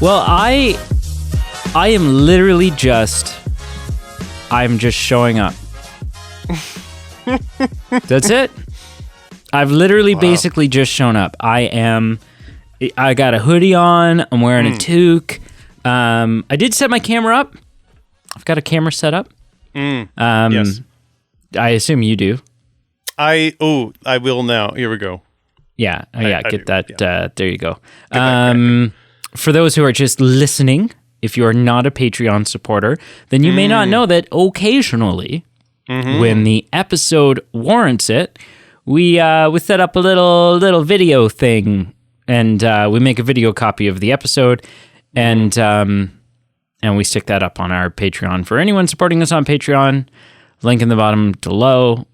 Well, I am literally I'm just showing up. That's it. I've literally basically just shown up. I got a hoodie on. I'm wearing a toque. I did set my camera up. I've got a camera set up. Yes. I assume you do. I will now. Here we go. Yeah. I Get do, that. yeah. There you go. For those who are just listening, if you are not a Patreon supporter, then you may not know that occasionally, when the episode warrants it, we set up a little video thing, and we make a video copy of the episode, and we stick that up on our Patreon. For anyone supporting us on Patreon, link in the bottom below,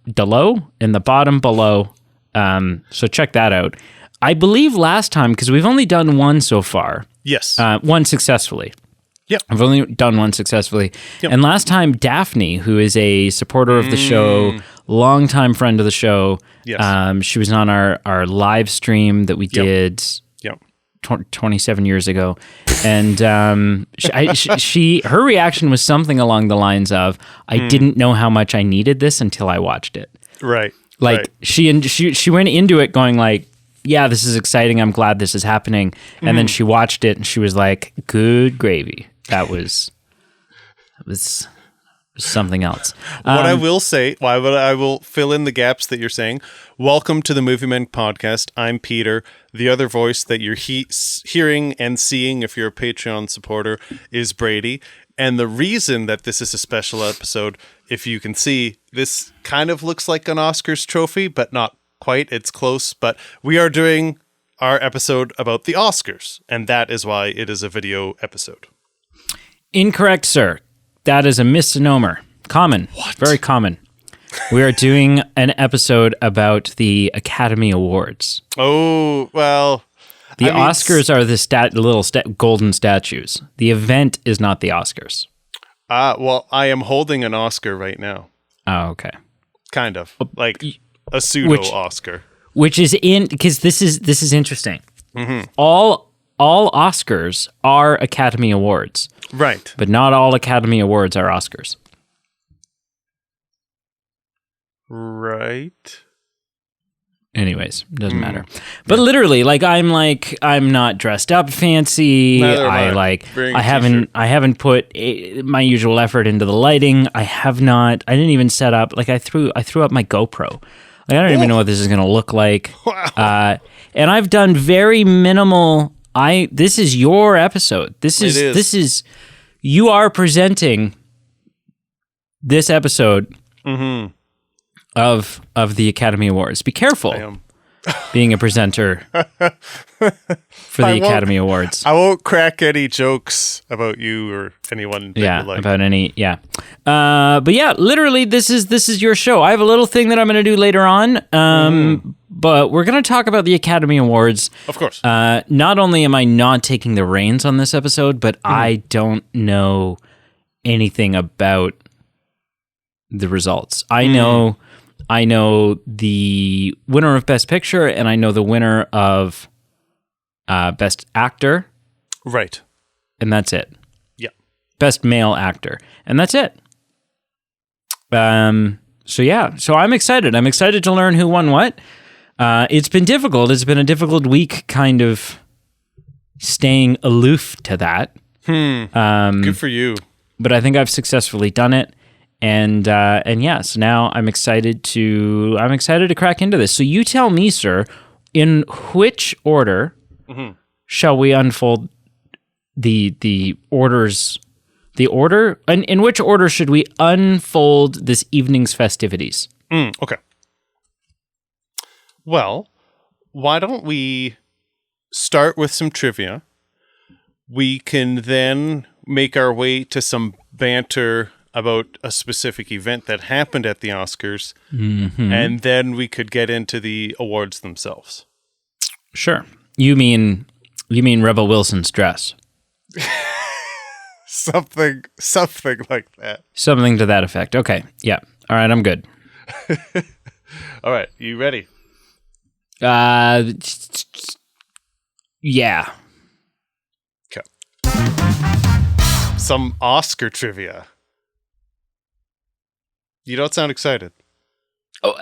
in the bottom below. So check that out. I believe last time, because we've only done one so far. Yes. One successfully. Yep. I've only done one successfully. Yep. And last time, Daphne, who is a supporter of the show, longtime friend of the show, Yes. she was on our live stream that we did Yep. 27 years ago. And her reaction was something along the lines of, I didn't know how much I needed this until I watched it. Right. Like right. she went into it going like, yeah, this is exciting. I'm glad this is happening. And then she watched it and she was like, good gravy. That was something else. What I will say, I will fill in the gaps that you're saying. Welcome to the Movie Men podcast. I'm Peter. The other voice that you're hearing and seeing, if you're a Patreon supporter, is Brady. And the reason that this is a special episode, if you can see, this kind of looks like an Oscars trophy, but not quite. It's close. But we are doing our episode about the Oscars, and that is why it is a video episode. Incorrect, sir. That is a misnomer. Common. What? Very common. We are doing an episode about the Academy Awards. Oh, well. The Oscars are the little golden statues. The event is not the Oscars. Well, I am holding an Oscar right now. Oh, okay. Kind of. Like a pseudo-Oscar. Which is because this is interesting. All Oscars are Academy Awards. Right. But not all Academy Awards are Oscars. Right. Anyways, doesn't matter. But literally, I'm not dressed up fancy. Neither am I. I haven't put my usual effort into the lighting. I didn't even set up, I threw up my GoPro. I don't even know what this is going to look like. Wow. And I've done very minimal. This is your episode. This is. You are presenting this episode of the Academy Awards. Be careful I am. being a presenter for the Academy Awards. I won't crack any jokes about you or anyone that you like. About any, yeah. But yeah, literally, this is your show. I have a little thing that I'm going to do later on. But we're going to talk about the Academy Awards. Of course. Not only am I not taking the reins on this episode, but I don't know anything about the results. I know the winner of Best Picture, and I know the winner of Best Actor. Right. And that's it. Yeah. Best Male Actor. And that's it. So I'm excited. I'm excited to learn who won what. It's been difficult. It's been a difficult week kind of staying aloof to that. Good for you. But I think I've successfully done it. And so now I'm excited to crack into this. So you tell me, sir, in which order shall we unfold the orders? The order? In which order should we unfold this evening's festivities? Okay. Well, why don't we start with some trivia? We can then make our way to some banter about a specific event that happened at the Oscars, and then we could get into the awards themselves. Sure. You mean Rebel Wilson's dress? Something like that. Something to that effect. Okay. Yeah. All right. I'm good. All right. You ready? Yeah. Okay. some Oscar trivia. You don't sound excited. Oh,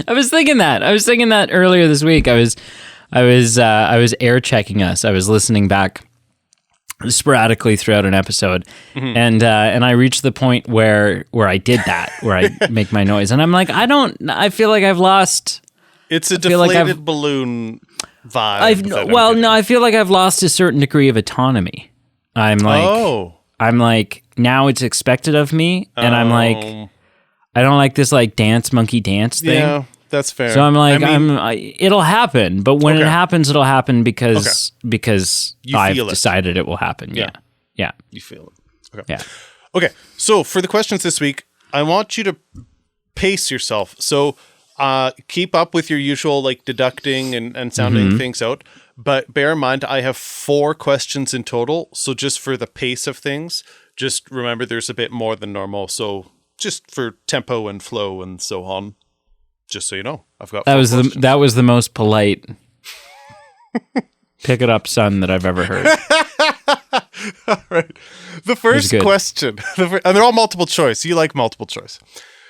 I was thinking that. I was thinking that earlier this week. I was air checking us. I was listening back sporadically throughout an episode, and I reached the point where I did that, where I make my noise, and I'm like, I feel like I've lost. It's a deflated balloon vibe. I feel like I've lost a certain degree of autonomy. I'm like, now it's expected of me, and I'm like, I don't like this like dance monkey dance thing. Yeah, that's fair. So I'm like, it'll happen, but when it happens, it'll happen because I've decided it will happen. Yeah. You feel it. Okay. Yeah. Okay. So for the questions this week, I want you to pace yourself. So keep up with your usual like deducting and sounding things out. But bear in mind, I have 4 questions in total. So just for the pace of things, just remember there's a bit more than normal. So just for tempo and flow and so on. Just so you know, I've got 4 questions. That was the most polite pick it up, son, that I've ever heard. All right. The first question, and they're all multiple choice. You like multiple choice.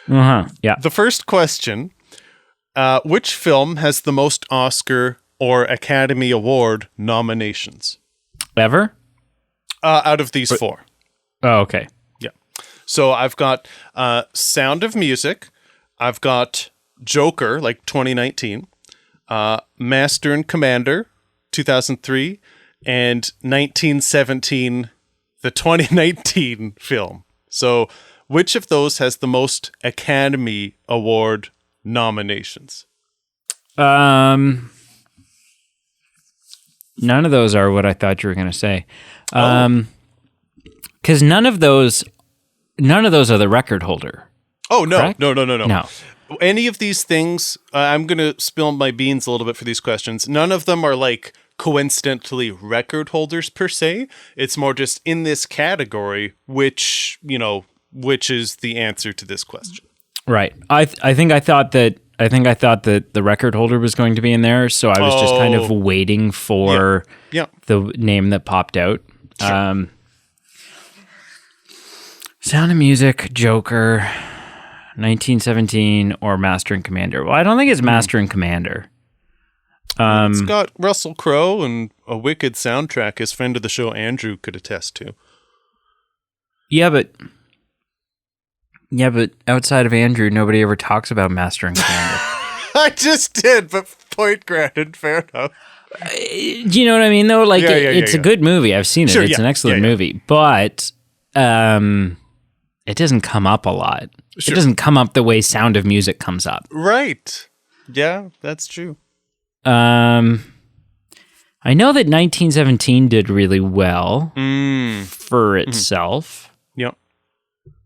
Yeah. The first question, which film has the most Oscar or Academy Award nominations? Ever? Out of these 4. Oh, okay. Yeah. So I've got Sound of Music. I've got Joker, like 2019. Master and Commander, 2003. And 1917, the 2019 film. So which of those has the most Academy Award nominations? None of those are what I thought you were going to say. Because none of those are the record holder. Oh, no. Correct? No. Any of these things, I'm going to spill my beans a little bit for these questions. None of them are like coincidentally record holders per se. It's more just in this category, which is the answer to this question. Right. I think I thought that the record holder was going to be in there, so I was just kind of waiting for the name that popped out. Sure. Sound of Music, Joker, 1917, or Master and Commander. Well, I don't think it's Master and Commander. It's got Russell Crowe and a wicked soundtrack his friend of the show, Andrew, could attest to. Yeah, but outside of Andrew, nobody ever talks about Master and Commander. I just did, but point granted, fair enough. Do you know what I mean, though? Like, it's a good movie. I've seen it. Sure, it's an excellent movie. But it doesn't come up a lot. Sure. It doesn't come up the way Sound of Music comes up. Right. Yeah, that's true. I know that 1917 did really well for itself. Yep.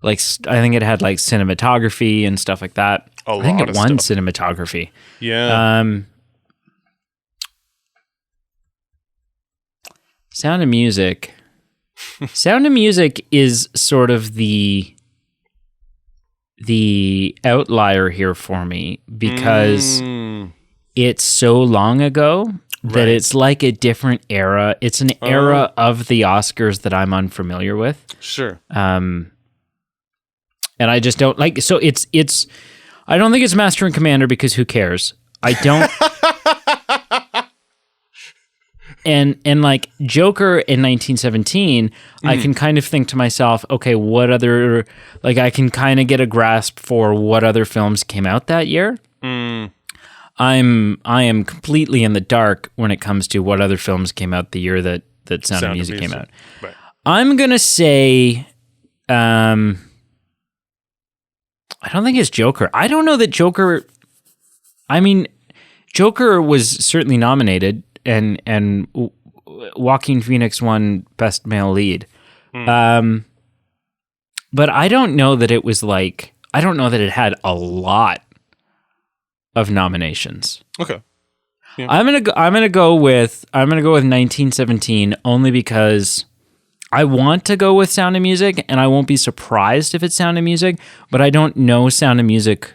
Like, I think it had like cinematography and stuff like that. I think it won cinematography. Yeah. Sound of Music. Sound of Music is sort of the outlier here for me because it's so long ago that it's like a different era. It's an era of the Oscars that I'm unfamiliar with. Sure. And I just don't like, so it's I don't think it's Master and Commander because who cares? I don't. And like Joker in 1917, I can kind of think to myself, okay, what other, like I can kind of get a grasp for what other films came out that year. I am completely in the dark when it comes to what other films came out the year that Sound of Music came out. Right. I'm gonna say, I don't think it's Joker. I don't know that Joker. I mean, Joker was certainly nominated, and Joaquin Phoenix won Best Male Lead. But I don't know that it was like, I don't know that it had a lot of nominations. Okay. Yeah. I'm gonna go with 1917 only because I want to go with Sound of Music, and I won't be surprised if it's Sound of Music, but I don't know Sound of Music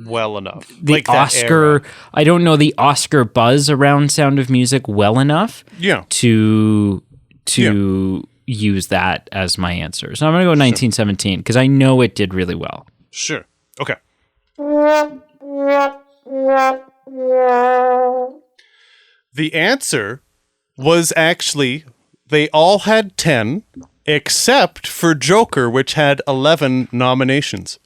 well enough. The like Oscar, I don't know the Oscar buzz around Sound of Music well enough. Yeah. To to use that as my answer. So I'm going to go 1917 because I know it did really well. Sure. Okay. The answer was actually they all had 10 except for Joker, which had 11 nominations.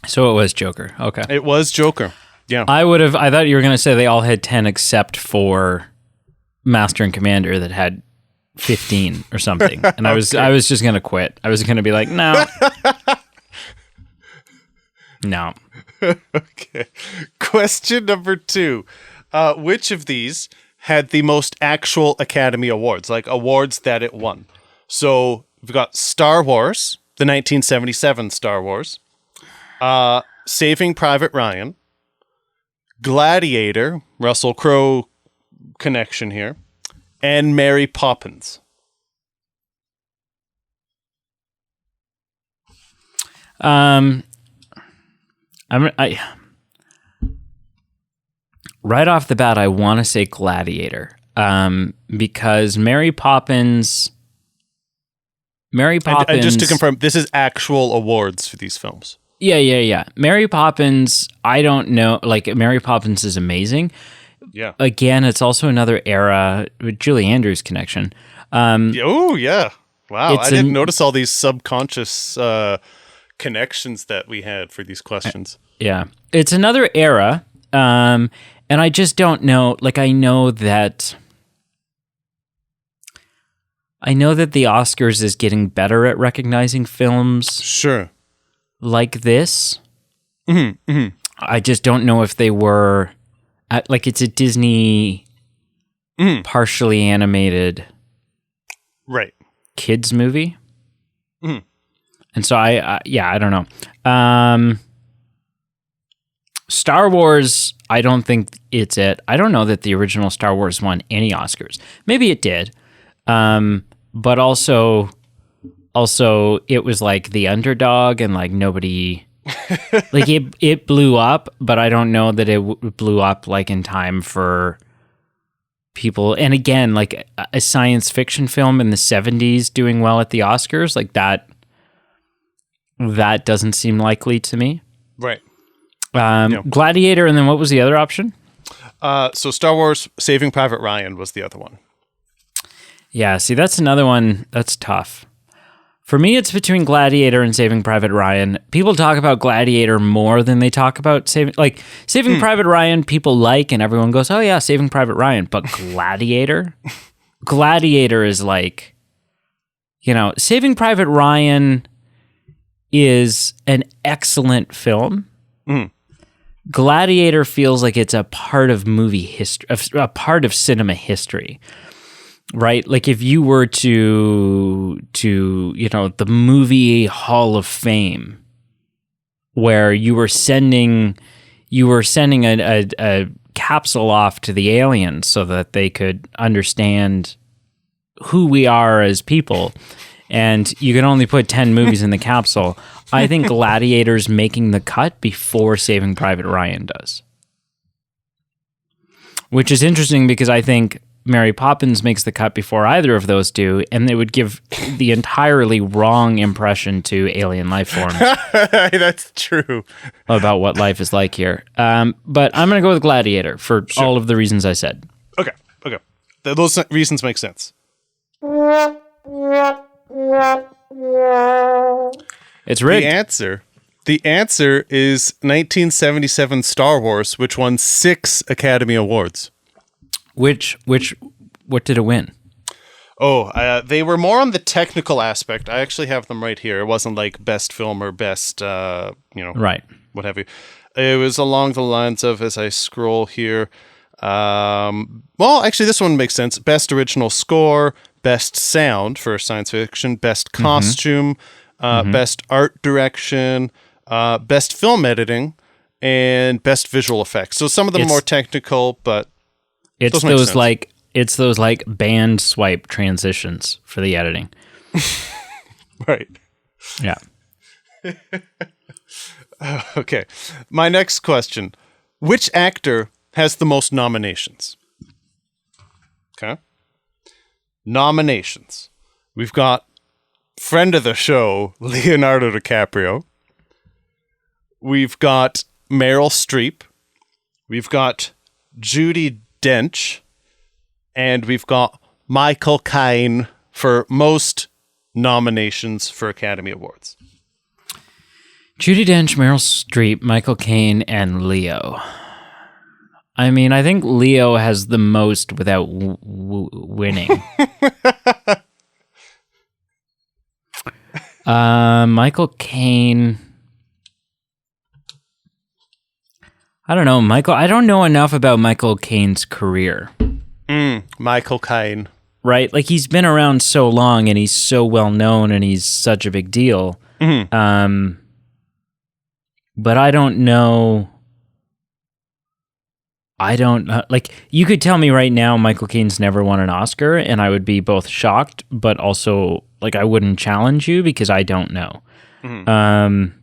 So it was Joker. Okay. It was Joker. Yeah. I thought you were going to say they all had 10 except for Master and Commander that had 15 or something. And I was just going to quit. I was going to be like, no. No. Okay. Question number 2. Which of these had the most actual Academy Awards, like awards that it won? So we've got Star Wars, the 1977 Star Wars, Saving Private Ryan, Gladiator, Russell Crowe connection here, and Mary Poppins. Right off the bat, I want to say Gladiator, because Mary Poppins. And just to confirm, this is actual awards for these films. Yeah. Mary Poppins, I don't know. Like, Mary Poppins is amazing. Yeah. Again, it's also another era with Julie Andrews connection. Oh, yeah. Wow. I didn't notice all these subconscious connections that we had for these questions. Yeah. It's another era. And I just don't know. Like, I know that the Oscars is getting better at recognizing films. Sure. Like this. Mm-hmm, mm-hmm. I just don't know if they were like, it's a Disney partially animated kids movie. Mm. And so I don't know. Star Wars, I don't think it's it. I don't know that the original Star Wars won any Oscars. Maybe it did. But also it was like the underdog and like nobody like it blew up, but I don't know that it blew up like in time for people. And again, like a science fiction film in the 70s doing well at the Oscars, like that doesn't seem likely to me. Right. Gladiator, and then what was the other option? So Star Wars, Saving Private Ryan was the other one. Yeah, see, that's another one that's tough. For me, it's between Gladiator and Saving Private Ryan. People talk about Gladiator more than they talk about Saving Private Ryan, people like, and everyone goes, oh yeah, Saving Private Ryan. But Gladiator? Gladiator is like, Saving Private Ryan is an excellent film. Mm. Gladiator feels like it's a part of movie history, a part of cinema history. Right? Like if you were to the movie Hall of Fame, where you were sending a capsule off to the aliens so that they could understand who we are as people, and you can only put 10 movies in the capsule. I think Gladiator's making the cut before Saving Private Ryan does. Which is interesting because I think Mary Poppins makes the cut before either of those do, and they would give the entirely wrong impression to alien life forms. That's true. About what life is like here. But I'm going to go with Gladiator for all of the reasons I said. Okay. Those reasons make sense. It's rigged. The answer is 1977 Star Wars, which won 6 Academy Awards. What did it win? They were more on the technical aspect. I actually have them right here. It wasn't like best film or best, right, what have you. It was along the lines of, as I scroll here, actually this one makes sense. Best original score, best sound for science fiction, best costume, best art direction, best film editing, and best visual effects. So some of them more technical, but it's those like band swipe transitions for the editing. Right. Yeah. Okay. My next question. Which actor has the most nominations? Okay. nominations. We've got friend of the show, Leonardo DiCaprio. We've got Meryl Streep. We've got Judi Dench. And we've got Michael Caine for most nominations for Academy Awards. Judi Dench, Meryl Streep, Michael Caine, and Leo. I mean, I think Leo has the most without winning. Michael Caine. I don't know, Michael. I don't know enough about Michael Caine's career. Michael Caine. Right? Like, he's been around so long and he's so well known and he's such a big deal. Mm-hmm. But I don't know. Like, you could tell me right now Michael Caine's never won an Oscar and I would be both shocked, but also, like, I wouldn't challenge you because I don't know. Mm-hmm.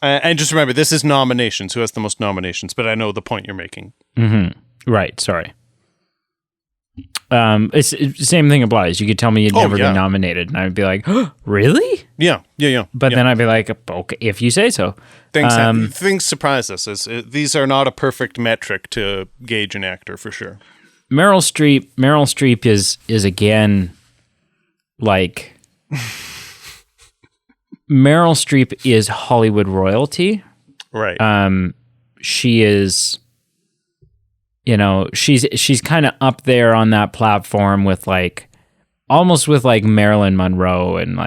And just remember, this is nominations. Who has the most nominations? But I know the point you're making. Mm-hmm. Right, sorry. It's same thing applies. You could tell me you'd never been nominated, and I would be like, oh, "Really?" Yeah. But then I'd be like, "Okay, if you say so." Things surprise us. These are not a perfect metric to gauge an actor for sure. Meryl Streep is again like Meryl Streep is Hollywood royalty, right? She is. You know, she's kind of up there on that platform with almost with Marilyn Monroe and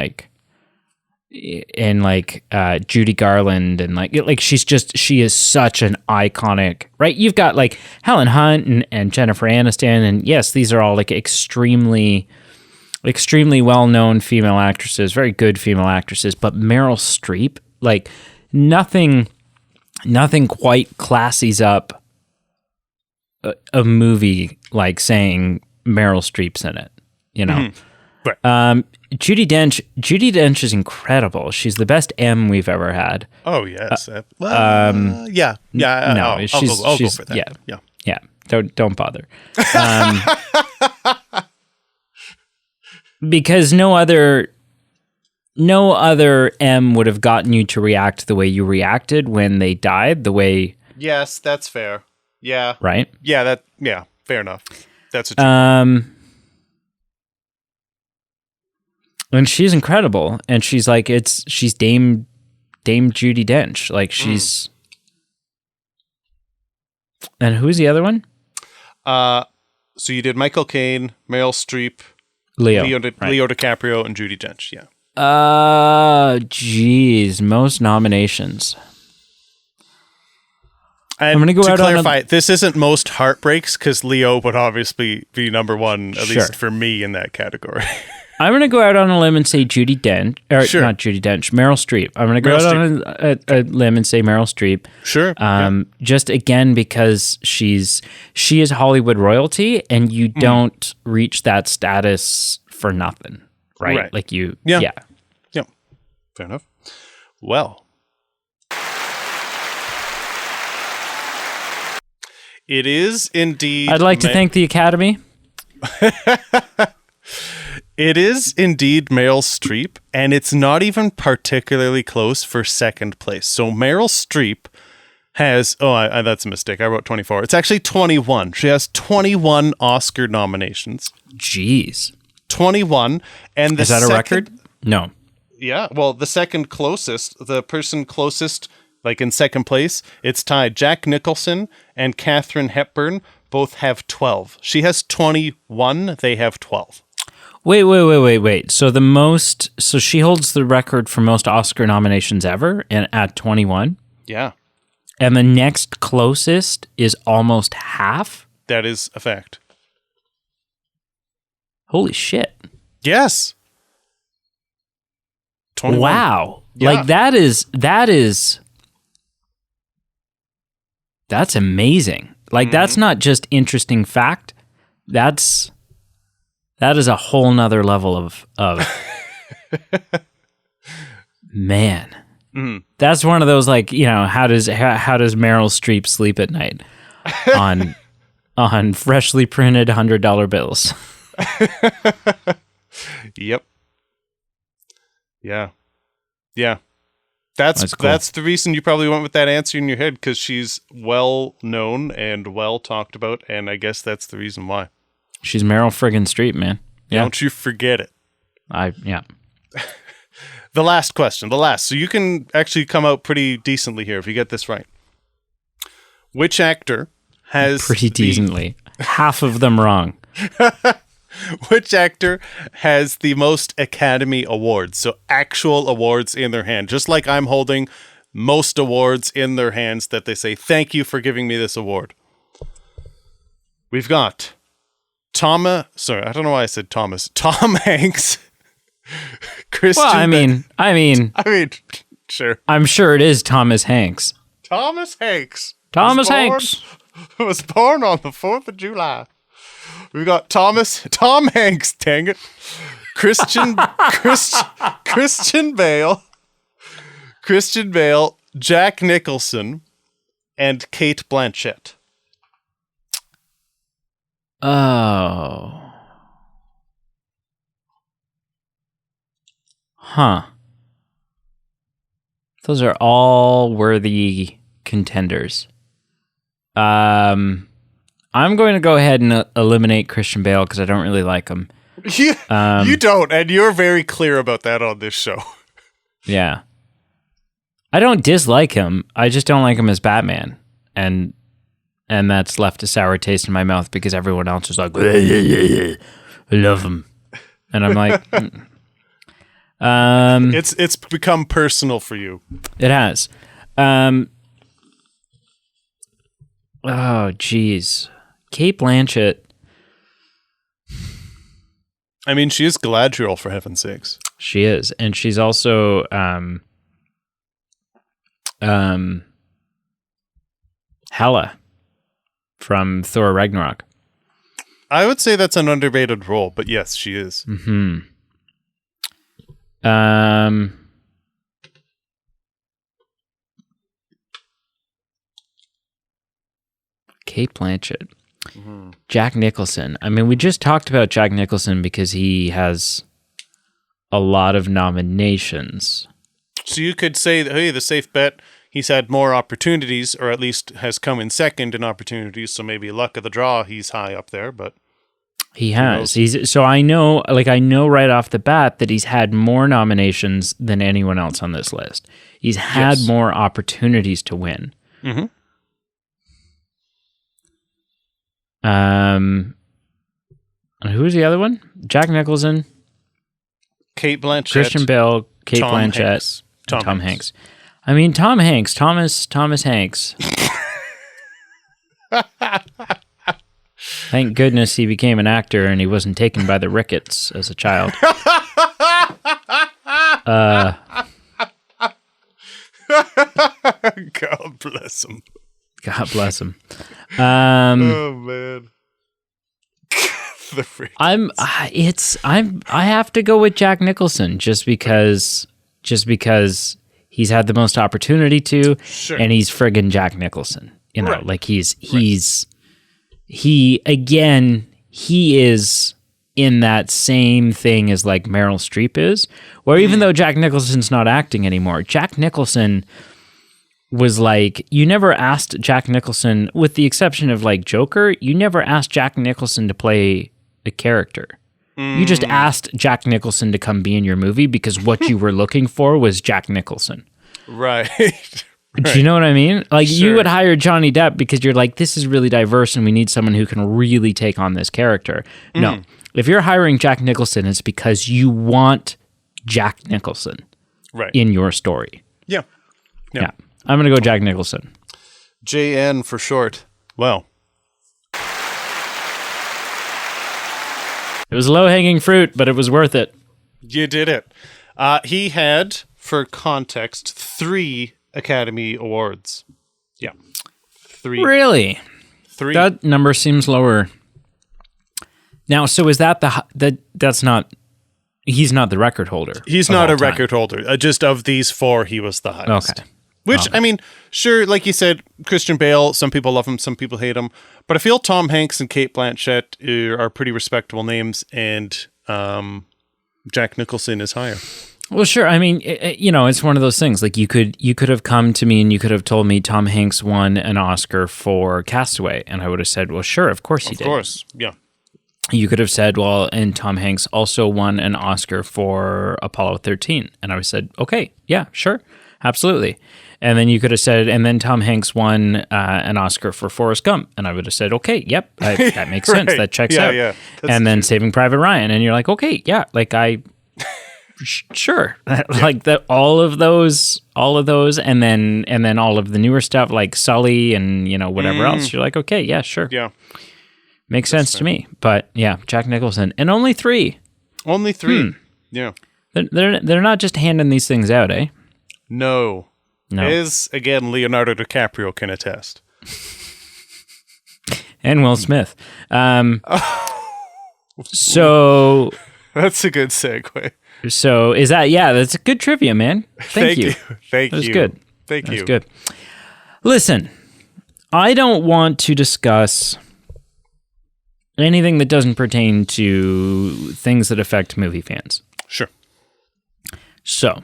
Judy Garland and she is such an iconic, right? You've got Helen Hunt and Jennifer Aniston, and yes, these are all extremely well-known female actresses, very good female actresses, but Meryl Streep, nothing quite classies up a movie like saying Meryl Streep's in it, you know. Mm-hmm. Right. Judi Dench is incredible. She's the best M we've ever had. Oh yes. Yeah. No, she's I'll go for that. Yeah. Don't bother. Because no other M would have gotten you to react the way you reacted when they died. The way. Yes, that's fair. Yeah. Right? Yeah, fair enough. That's what you and she's incredible, and she's she's Dame Judi Dench. She's And who's the other one? So you did Michael Caine, Meryl Streep, Leo DiCaprio, and Judi Dench, yeah. Geez, most nominations. And I'm going to go out clarify, this isn't most heartbreaks, because Leo would obviously be number one, at least for me, in that category. I'm going to go out on a limb and say Judi Dench, not Judi Dench, Meryl Streep. I'm going to go out on a limb and say Meryl Streep. Sure. Just again because she is Hollywood royalty, and you don't reach that status for nothing, right? Yeah. Fair enough. Well. It is indeed. I'd like to thank the Academy. It is indeed Meryl Streep, and it's not even particularly close for second place. So Meryl Streep has... that's a mistake. I wrote 24. It's actually 21. She has 21 Oscar nominations. Jeez. 21. And is that a record? No. Yeah. Well, the second closest, the person closest... in second place, it's tied. Jack Nicholson and Katharine Hepburn both have 12. She has 21. They have 12. Wait. So she holds the record for most Oscar nominations ever at 21? Yeah. And the next closest is almost half? That is a fact. Holy shit. Yes. 21. Wow. Yeah. That's amazing. That's not just interesting fact. That is a whole nother level of man. Mm-hmm. That's one of those how does Meryl Streep sleep at night on freshly printed $100 bills? Yep. Yeah. Yeah. That's cool. That's the reason you probably went with that answer in your head, because she's well known and well talked about, and I guess that's the reason why. She's Meryl friggin' Streep, man. Yeah. Don't you forget it. Yeah. The last question. So you can actually come out pretty decently here if you get this right. Which actor has Pretty decently. Half of them wrong. Which actor has the most Academy Awards? So actual awards in their hand. Just like I'm holding most awards in their hands that they say, thank you for giving me this award. We've got Tom Hanks. Christian. Well, I mean, sure. I'm sure it is Thomas Hanks. Thomas Hanks. Hanks was born on the 4th of July. We've got Tom Hanks, dang it. Christian Bale, Jack Nicholson, and Kate Blanchett. Oh. Huh. Those are all worthy contenders. I'm going to go ahead and eliminate Christian Bale because I don't really like him. You don't, and you're very clear about that on this show. Yeah. I don't dislike him. I just don't like him as Batman. And that's left a sour taste in my mouth because everyone else is like, I love him. And I'm like... It's become personal for you. It has. Oh, geez. Kate Blanchett. I mean, she is Galadriel, for heaven's sakes. She is. And she's also Hela from Thor Ragnarok. I would say that's an underrated role, but yes, she is. Mm-hmm. Kate Blanchett. Mm-hmm. Jack Nicholson. I mean, we just talked about Jack Nicholson because he has a lot of nominations. So you could say that, hey, the safe bet, he's had more opportunities, or at least has come in second in opportunities, so maybe luck of the draw, he's high up there, but... He has. I know right off the bat that he's had more nominations than anyone else on this list. He's had more opportunities to win. Mm-hmm. And who was the other one? Jack Nicholson, Kate Blanchett, Christian Bale, Kate Blanchett, Tom Hanks. I mean, Thomas Hanks. Thank goodness he became an actor and he wasn't taken by the rickets as a child. God bless him. God bless him. Oh man. I have to go with Jack Nicholson just because he's had the most opportunity to, sure. And he's friggin' Jack Nicholson. You know, right. like he is in that same thing as like Meryl Streep is, where even though Jack Nicholson's not acting anymore, Jack Nicholson was like, you never asked Jack Nicholson, with the exception of like Joker, you never asked Jack Nicholson to play a character. You just asked Jack Nicholson to come be in your movie because what you were looking for was Jack Nicholson. Right. Do you know what I mean? Like, sure. You would hire Johnny Depp because you're like, this is really diverse and we need someone who can really take on this character. No. If you're hiring Jack Nicholson, it's because you want Jack Nicholson in your story. Yeah. I'm going to go Jack Nicholson. JN for short. Well. It was low-hanging fruit, but it was worth it. You did it. He had, for context, 3 Academy Awards. Yeah. 3. Really? 3. That number seems lower. Now, so is that that's not... He's not the record holder. He's not a record holder. Just of these 4, he was the highest. Okay. Which, I mean, sure, like you said, Christian Bale, some people love him, some people hate him. But I feel Tom Hanks and Cate Blanchett are pretty respectable names, and Jack Nicholson is higher. Well, sure. I mean, it's one of those things. Like you could have come to me and you could have told me Tom Hanks won an Oscar for Castaway, and I would have said, well, sure, of course he did. Of course, yeah. You could have said, well, and Tom Hanks also won an Oscar for Apollo 13, and I would have said, okay, yeah, sure, absolutely. And then you could have said, and then Tom Hanks won an Oscar for Forrest Gump. And I would have said, okay, yep, that makes sense. That checks out. Yeah. And then Saving Private Ryan. And you're like, okay, yeah, like sure. Like all of those, and then all of the newer stuff like Sully and, whatever else. You're like, okay, yeah, sure. Yeah. Makes sense to me. But yeah, Jack Nicholson. And only 3. Only 3. Yeah. They're not just handing these things out, eh? No. No. As, again, Leonardo DiCaprio can attest. And Will Smith. So... That's a good segue. So is that... Yeah, that's a good trivia, man. Thank you. Thank you. That was good. Thank you. That's good. Listen, I don't want to discuss anything that doesn't pertain to things that affect movie fans. Sure. So...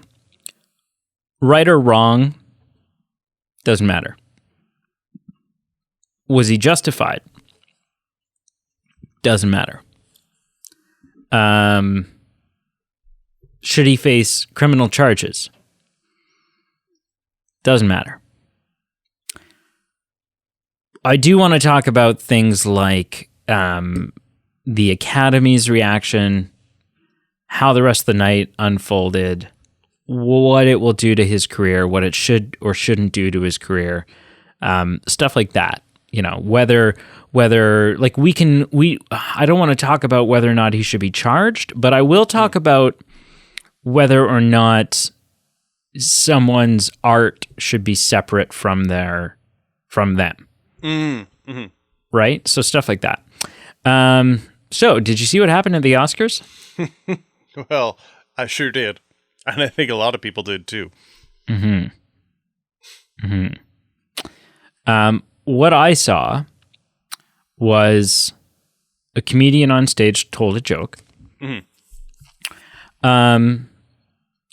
right or wrong, doesn't matter. Was he justified? Doesn't matter. Should he face criminal charges? Doesn't matter. I do want to talk about things like the Academy's reaction, how the rest of the night unfolded, what it will do to his career, what it should or shouldn't do to his career, stuff like that. Whether like I don't want to talk about whether or not he should be charged, but I will talk about whether or not someone's art should be separate from them. Mm-hmm. Right? So stuff like that. So did you see what happened at the Oscars? Well, I sure did. And I think a lot of people did too. Mm-hmm. Mm-hmm. What I saw was a comedian on stage told a joke. Mm-hmm.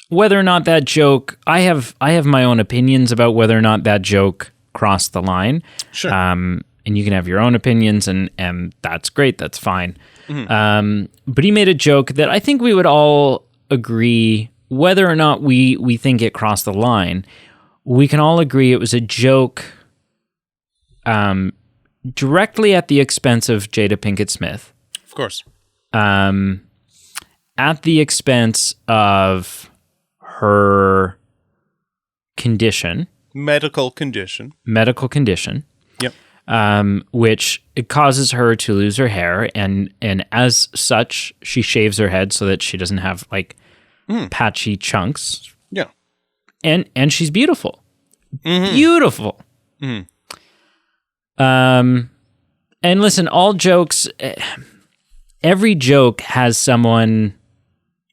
Whether or not that joke, I have my own opinions about whether or not that joke crossed the line. Sure. And you can have your own opinions, and that's great. That's fine. Mm-hmm. But he made a joke that I think we would all agree. Whether or not we think it crossed the line, we can all agree it was a joke directly at the expense of Jada Pinkett Smith. Of course. At the expense of her condition. Medical condition. Yep. Which it causes her to lose her hair, and as such, she shaves her head so that she doesn't have like patchy chunks. Yeah. And she's beautiful. Mm-hmm. Beautiful. Mm-hmm. And listen, all jokes, every joke has someone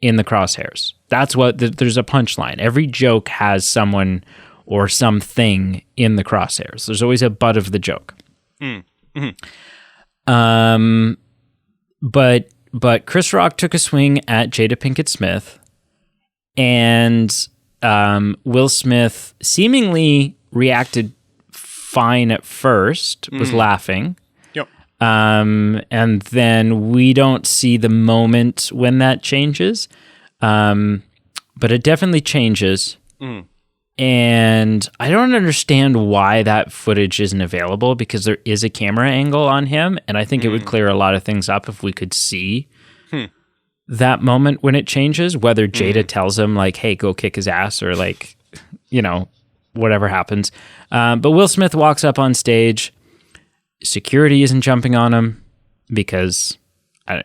in the crosshairs. That's what, there's a punchline. Every joke has someone or something in the crosshairs. There's always a butt of the joke. Mm-hmm. But Chris Rock took a swing at Jada Pinkett Smith, and Will Smith seemingly reacted fine at first, was laughing. Yep. And then we don't see the moment when that changes. But it definitely changes. Mm. And I don't understand why that footage isn't available, because there is a camera angle on him, and I think it would clear a lot of things up if we could see that moment when it changes, whether Jada tells him like, hey, go kick his ass, or like, whatever happens. But Will Smith walks up on stage. Security isn't jumping on him because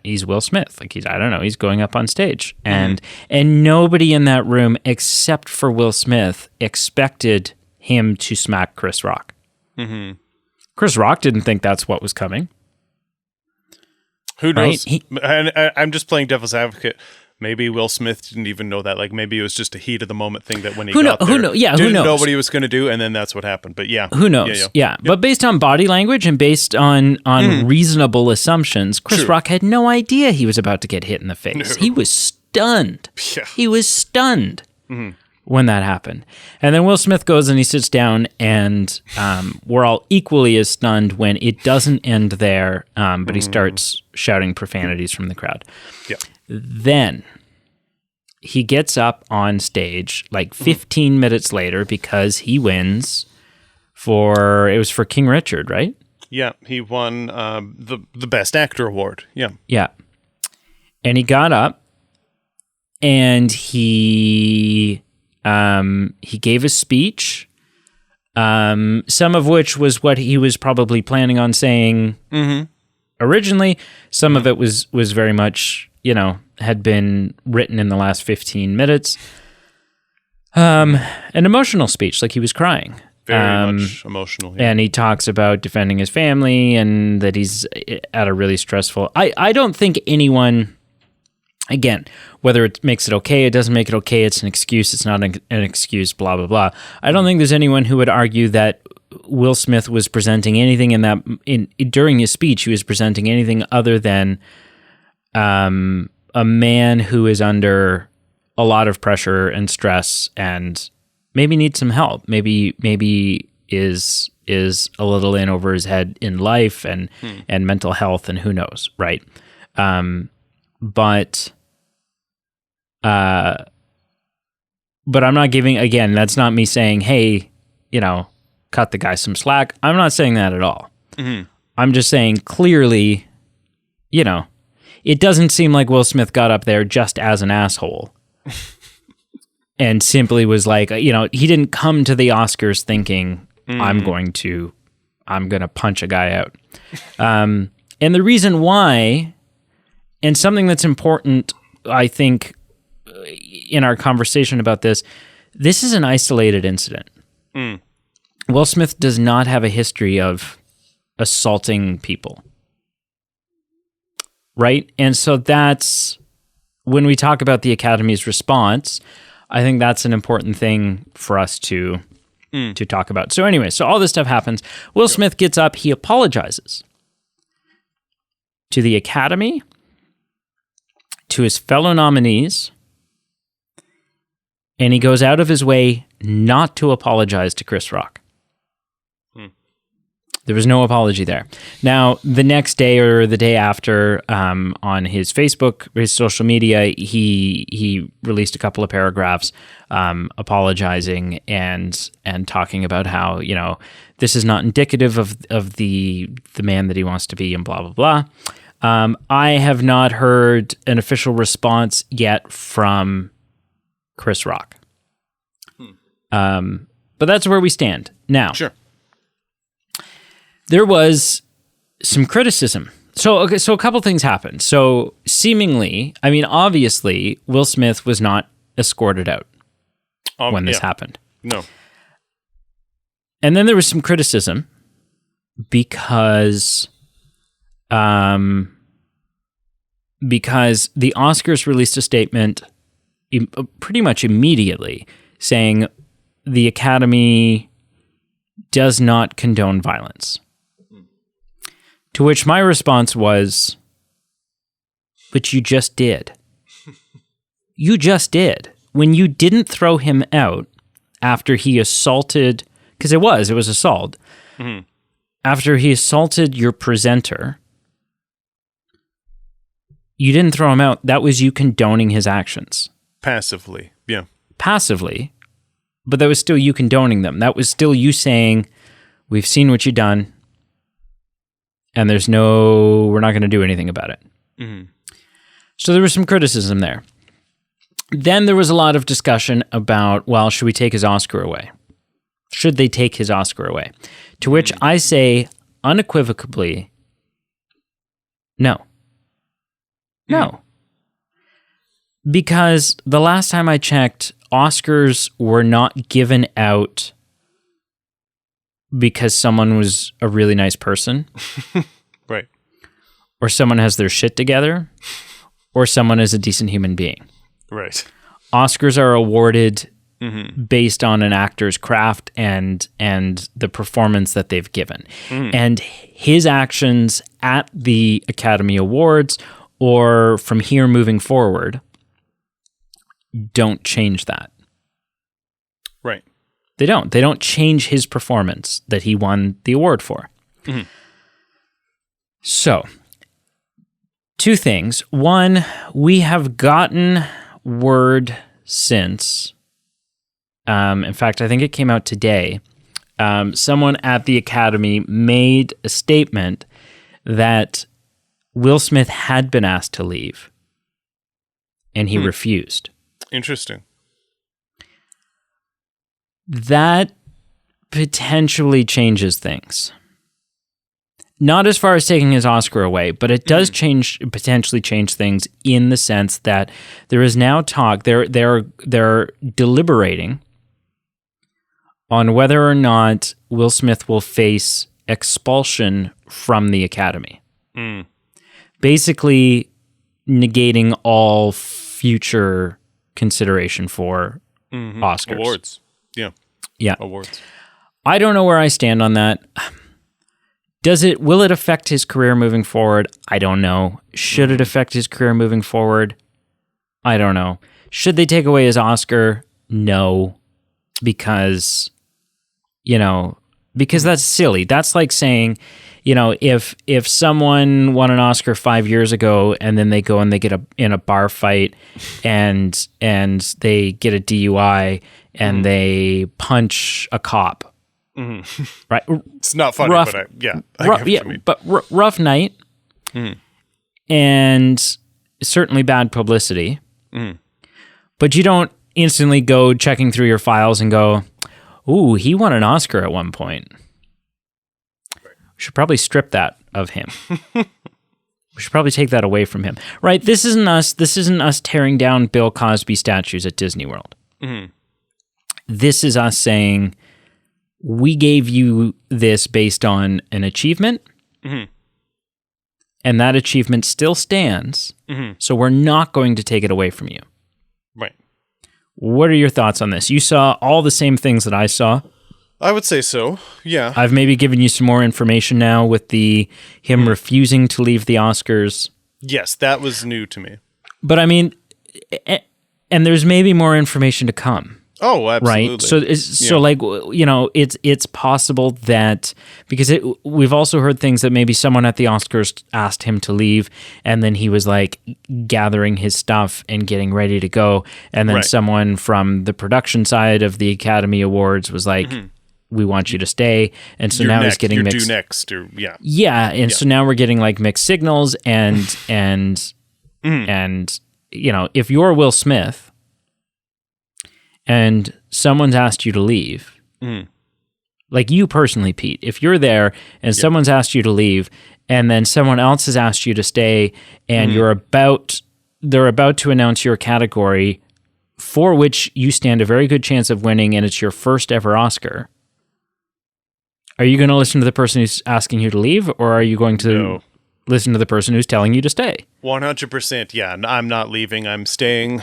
he's Will Smith. Like he's going up on stage. And nobody in that room except for Will Smith expected him to smack Chris Rock. Mm-hmm. Chris Rock didn't think that's what was coming. Who knows? Right? I'm just playing devil's advocate. Maybe Will Smith didn't even know that. Like maybe it was just a heat of the moment thing that when he Who got there, who knows? Yeah, who didn't knows? know what he was going to do, and then that's what happened. But yeah, Who knows? Yeah. But based on body language and based on reasonable assumptions, Chris Rock had no idea he was about to get hit in the face. He was stunned. Yeah. He was stunned when that happened. And then Will Smith goes and he sits down, and we're all equally as stunned when it doesn't end there, but he starts shouting profanities from the crowd. Yeah. Then he gets up on stage like 15 minutes later because he wins it was for King Richard, right? Yeah, he won the Best Actor award. Yeah. Yeah. And he got up and he gave a speech, some of which was what he was probably planning on saying originally. Some of it was very much, had been written in the last 15 minutes. An emotional speech, like he was crying. Very much emotional. Yeah. And he talks about defending his family and that he's at a really stressful... I don't think anyone... Again, whether it makes it okay, it doesn't make it okay, it's an excuse, it's not an excuse, blah, blah, blah. I don't think there's anyone who would argue that Will Smith was presenting anything during his speech, he was presenting anything other than a man who is under a lot of pressure and stress and maybe needs some help. Maybe is a little in over his head in life and mental health and who knows, right? But I'm not giving, again, that's not me saying, hey, cut the guy some slack. I'm not saying that at all. I'm just saying clearly, it doesn't seem like Will Smith got up there just as an asshole and simply was like, he didn't come to the Oscars thinking, I'm going to punch a guy out. And the reason why, and something that's important, I think, in our conversation about this is an isolated incident. Will Smith does not have a history of assaulting people. Right? And so that's, when we talk about the Academy's response, I think that's an important thing for us to talk about. So anyway, so all this stuff happens. Will Smith gets up, he apologizes to the Academy, to his fellow nominees, and he goes out of his way not to apologize to Chris Rock. There was no apology there. Now, the next day or the day after, on his Facebook, his social media, he released a couple of paragraphs apologizing and talking about how, this is not indicative of the man that he wants to be and blah, blah, blah. I have not heard an official response yet from Chris Rock. But that's where we stand. Now, Sure. There was some criticism. So a couple things happened. So seemingly, obviously, Will Smith was not escorted out when this happened. No. And then there was some criticism because the Oscars released a statement pretty much immediately saying the Academy does not condone violence. To which my response was, but you just did. You just did. When you didn't throw him out after he assaulted, because it was assault, after he assaulted your presenter, you didn't throw him out. That was you condoning his actions. Passively, yeah. Passively, but that was still you condoning them. That was still you saying, we've seen what you've done, and we're not going to do anything about it. So there was some criticism there. Then there was a lot of discussion about, well, should we take his Oscar away? Should they take his Oscar away? To which I say unequivocally, no. No. Because the last time I checked, Oscars were not given out because someone was a really nice person. Right. Or someone has their shit together. Or someone is a decent human being. Right. Oscars are awarded based on an actor's craft and the performance that they've given. And his actions at the Academy Awards or from here moving forward don't change that. Right. They don't. They don't change his performance that he won the award for. So, two things. One, we have gotten word since, in fact, I think it came out today, someone at the Academy made a statement that Will Smith had been asked to leave, and he refused. Interesting. That potentially changes things. Not as far as taking his Oscar away, but it does potentially change things in the sense that there is now talk. They're deliberating on whether or not Will Smith will face expulsion from the Academy. Basically negating all future consideration for Oscars. Awards. Yeah. Awards. I don't know where I stand on that. Will it affect his career moving forward? I don't know. Should it affect his career moving forward? I don't know. Should they take away his Oscar? No. Because that's silly. That's like saying, if someone won an Oscar 5 years ago and then they go and they get in a bar fight and they get a DUI and they punch a cop. Right? It's not funny, but I get what you mean. But rough night and certainly bad publicity. But you don't instantly go checking through your files and go, ooh, he won an Oscar at one point. We should probably strip that of him. We should probably take that away from him. Right? This isn't us tearing down Bill Cosby statues at Disney World. This is us saying, we gave you this based on an achievement, and that achievement still stands, so we're not going to take it away from you. Right. What are your thoughts on this? You saw all the same things that I saw. I would say so, yeah. I've maybe given you some more information now with him refusing to leave the Oscars. Yes, that was new to me. But I mean, and there's maybe more information to come. Oh, absolutely. Right. So it's possible that because we've also heard things that maybe someone at the Oscars asked him to leave, and then he was like gathering his stuff and getting ready to go, and then someone from the production side of the Academy Awards was like, "We want you to stay," and so now he's getting mixed. Due next, or so now we're getting like mixed signals, and if you're Will Smith and someone's asked you to leave, like you personally, Pete, if you're there and someone's asked you to leave and then someone else has asked you to stay and they're about to announce your category for which you stand a very good chance of winning and it's your first ever Oscar, are you going to listen to the person who's asking you to leave, or are you going to listen to the person who's telling you to stay? 100%, yeah. I'm not leaving, I'm staying.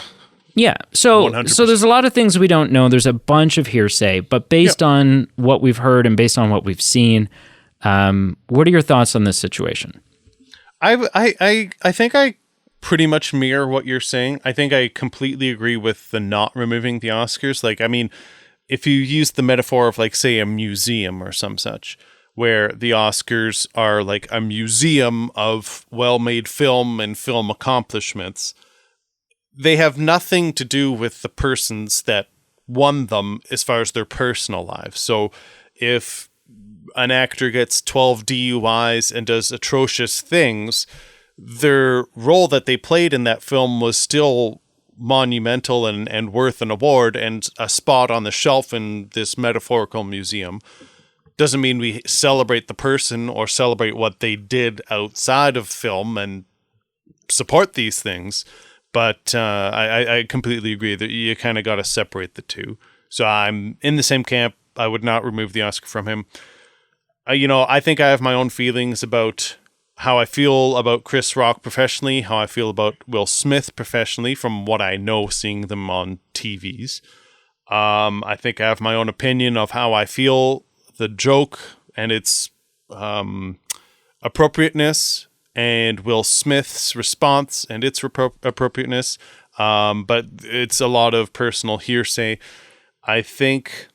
Yeah, so 100%. So there's a lot of things we don't know. There's a bunch of hearsay, but based on what we've heard and based on what we've seen, what are your thoughts on this situation? I think I pretty much mirror what you're saying. I think I completely agree with the not removing the Oscars. Like, I mean, if you use the metaphor of, like, say, a museum or some such, where the Oscars are like a museum of well-made film and film accomplishments, they have nothing to do with the persons that won them as far as their personal lives. So if an actor gets 12 DUIs and does atrocious things, their role that they played in that film was still monumental and worth an award and a spot on the shelf in this metaphorical museum. Doesn't mean we celebrate the person or celebrate what they did outside of film and support these things. But I completely agree that you kind of got to separate the two. So I'm in the same camp. I would not remove the Oscar from him. I think I have my own feelings about how I feel about Chris Rock professionally, how I feel about Will Smith professionally from what I know seeing them on TVs. I think I have my own opinion of how I feel the joke and its appropriateness, and Will Smith's response and its appropriateness. But it's a lot of personal hearsay. I think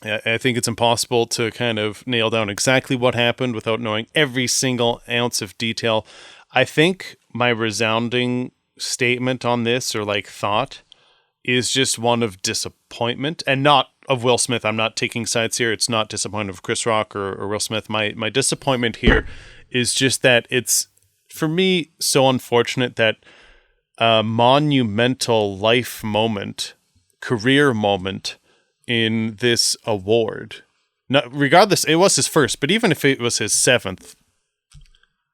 it's impossible to kind of nail down exactly what happened without knowing every single ounce of detail. I think my resounding statement on this, or like thought, is just one of disappointment, and not of Will Smith. I'm not taking sides here. It's not disappointment of Chris Rock or Will Smith. My disappointment here is just that it's, for me, so unfortunate that a monumental life moment, career moment in this award, regardless, it was his first, but even if it was his seventh,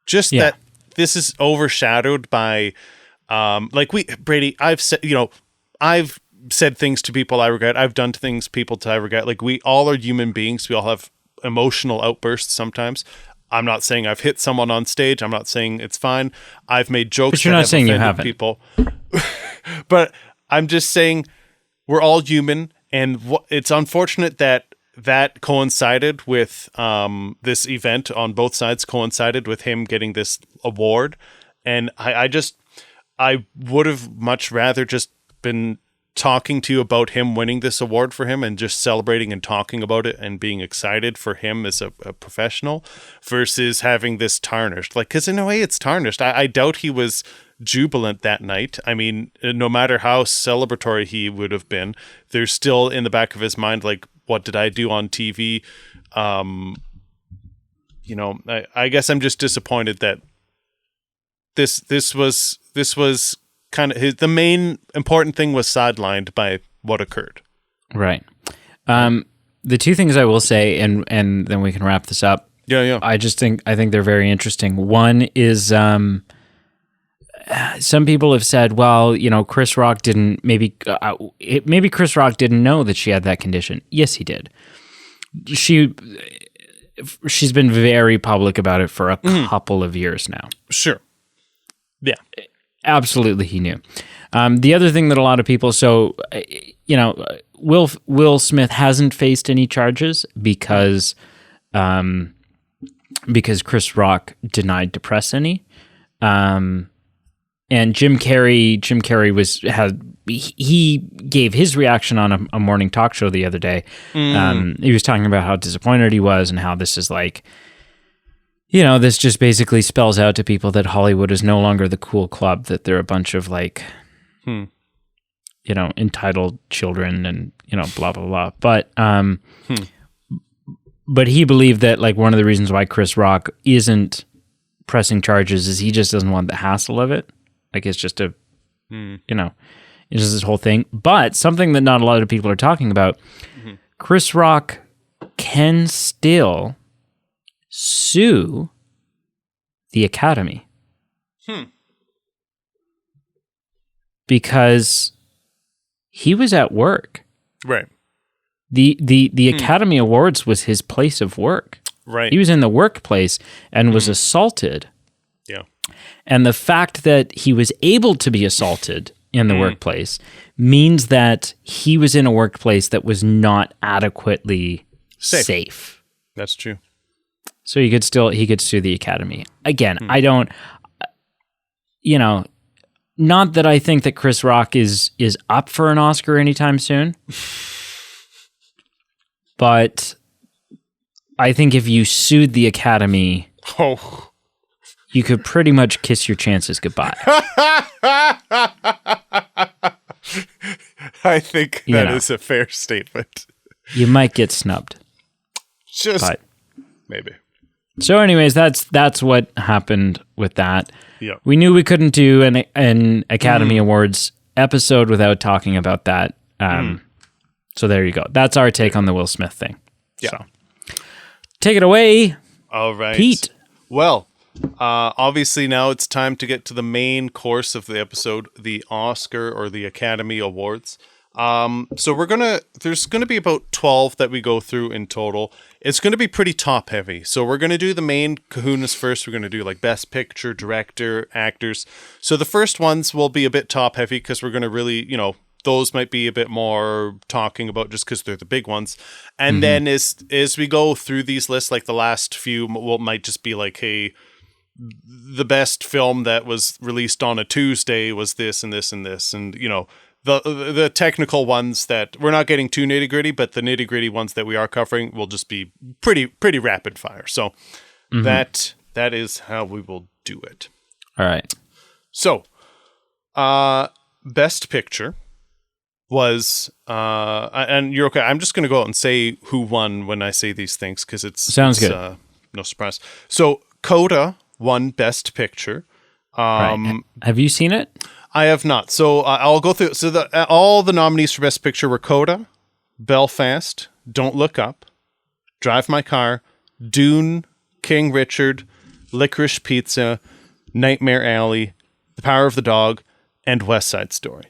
just that this is overshadowed by, Brady, I've said things to people I regret. I've done things people I regret. Like, we all are human beings. We all have emotional outbursts sometimes. I'm not saying I've hit someone on stage. I'm not saying it's fine. I've made jokes. But you're not saying you haven't. People. But I'm just saying we're all human, and it's unfortunate that coincided with this event on both sides, coincided with him getting this award. And I would have much rather just been talking to you about him winning this award for him and just celebrating and talking about it and being excited for him as a professional, versus having this tarnished. Like, because in a way it's tarnished. I doubt he was jubilant that night. I mean, no matter how celebratory he would have been, there's still in the back of his mind, like, what did I do on TV? I guess I'm just disappointed that this was kind of the main important thing was sidelined by what occurred. Right. The two things I will say, and then we can wrap this up. Yeah. I think they're very interesting. One is some people have said, well, Chris Rock didn't maybe Chris Rock didn't know that she had that condition. Yes, he did. She's been very public about it for a couple of years now. Sure. Yeah. Absolutely, he knew. The other thing that a lot of people, Will Smith hasn't faced any charges because Chris Rock denied to press any. And Jim Carrey he gave his reaction on a morning talk show the other day. He was talking about how disappointed he was and how this is like, this just basically spells out to people that Hollywood is no longer the cool club, that they're a bunch of like, entitled children and, blah, blah, blah. But he believed that like one of the reasons why Chris Rock isn't pressing charges is he just doesn't want the hassle of it. Like, it's just it's just this whole thing. But something that not a lot of people are talking about, Chris Rock can still sue the Academy. Because he was at work. Right. The Academy Awards was his place of work. Right. He was in the workplace and was assaulted. Yeah. And the fact that he was able to be assaulted in the workplace means that he was in a workplace that was not adequately safe. That's true. So he could sue the Academy. Again, I don't, not that I think that Chris Rock is up for an Oscar anytime soon, but I think if you sued the Academy, you could pretty much kiss your chances goodbye. I think that is a fair statement. You might get snubbed. Maybe. So anyways, that's what happened with that. Yeah. We knew we couldn't do an Academy Awards episode without talking about that. So there you go. That's our take on the Will Smith thing. Yeah. So take it away. All right. Pete. Well, obviously now it's time to get to the main course of the episode, the Oscar or the Academy Awards. So there's gonna be about 12 that we go through in total. It's gonna be pretty top heavy. So we're gonna do the main kahunas first. We're gonna do like best picture, director, actors. So the first ones will be a bit top heavy because we're gonna really, those might be a bit more talking about just because they're the big ones. And then as we go through these lists, like the last few might just be like, hey, the best film that was released on a Tuesday was this and this and this, and the technical ones that we're not getting too nitty gritty, but the nitty gritty ones that we are covering will just be pretty rapid fire. So that is how we will do it. All right. So, best picture was and you're okay. I'm just going to go out and say who won when I say these things because sounds good. No surprise. So Coda won best picture. Right. Have you seen it? I have not. So I'll go through. So all the nominees for Best Picture were Coda, Belfast, Don't Look Up, Drive My Car, Dune, King Richard, Licorice Pizza, Nightmare Alley, The Power of the Dog, and West Side Story.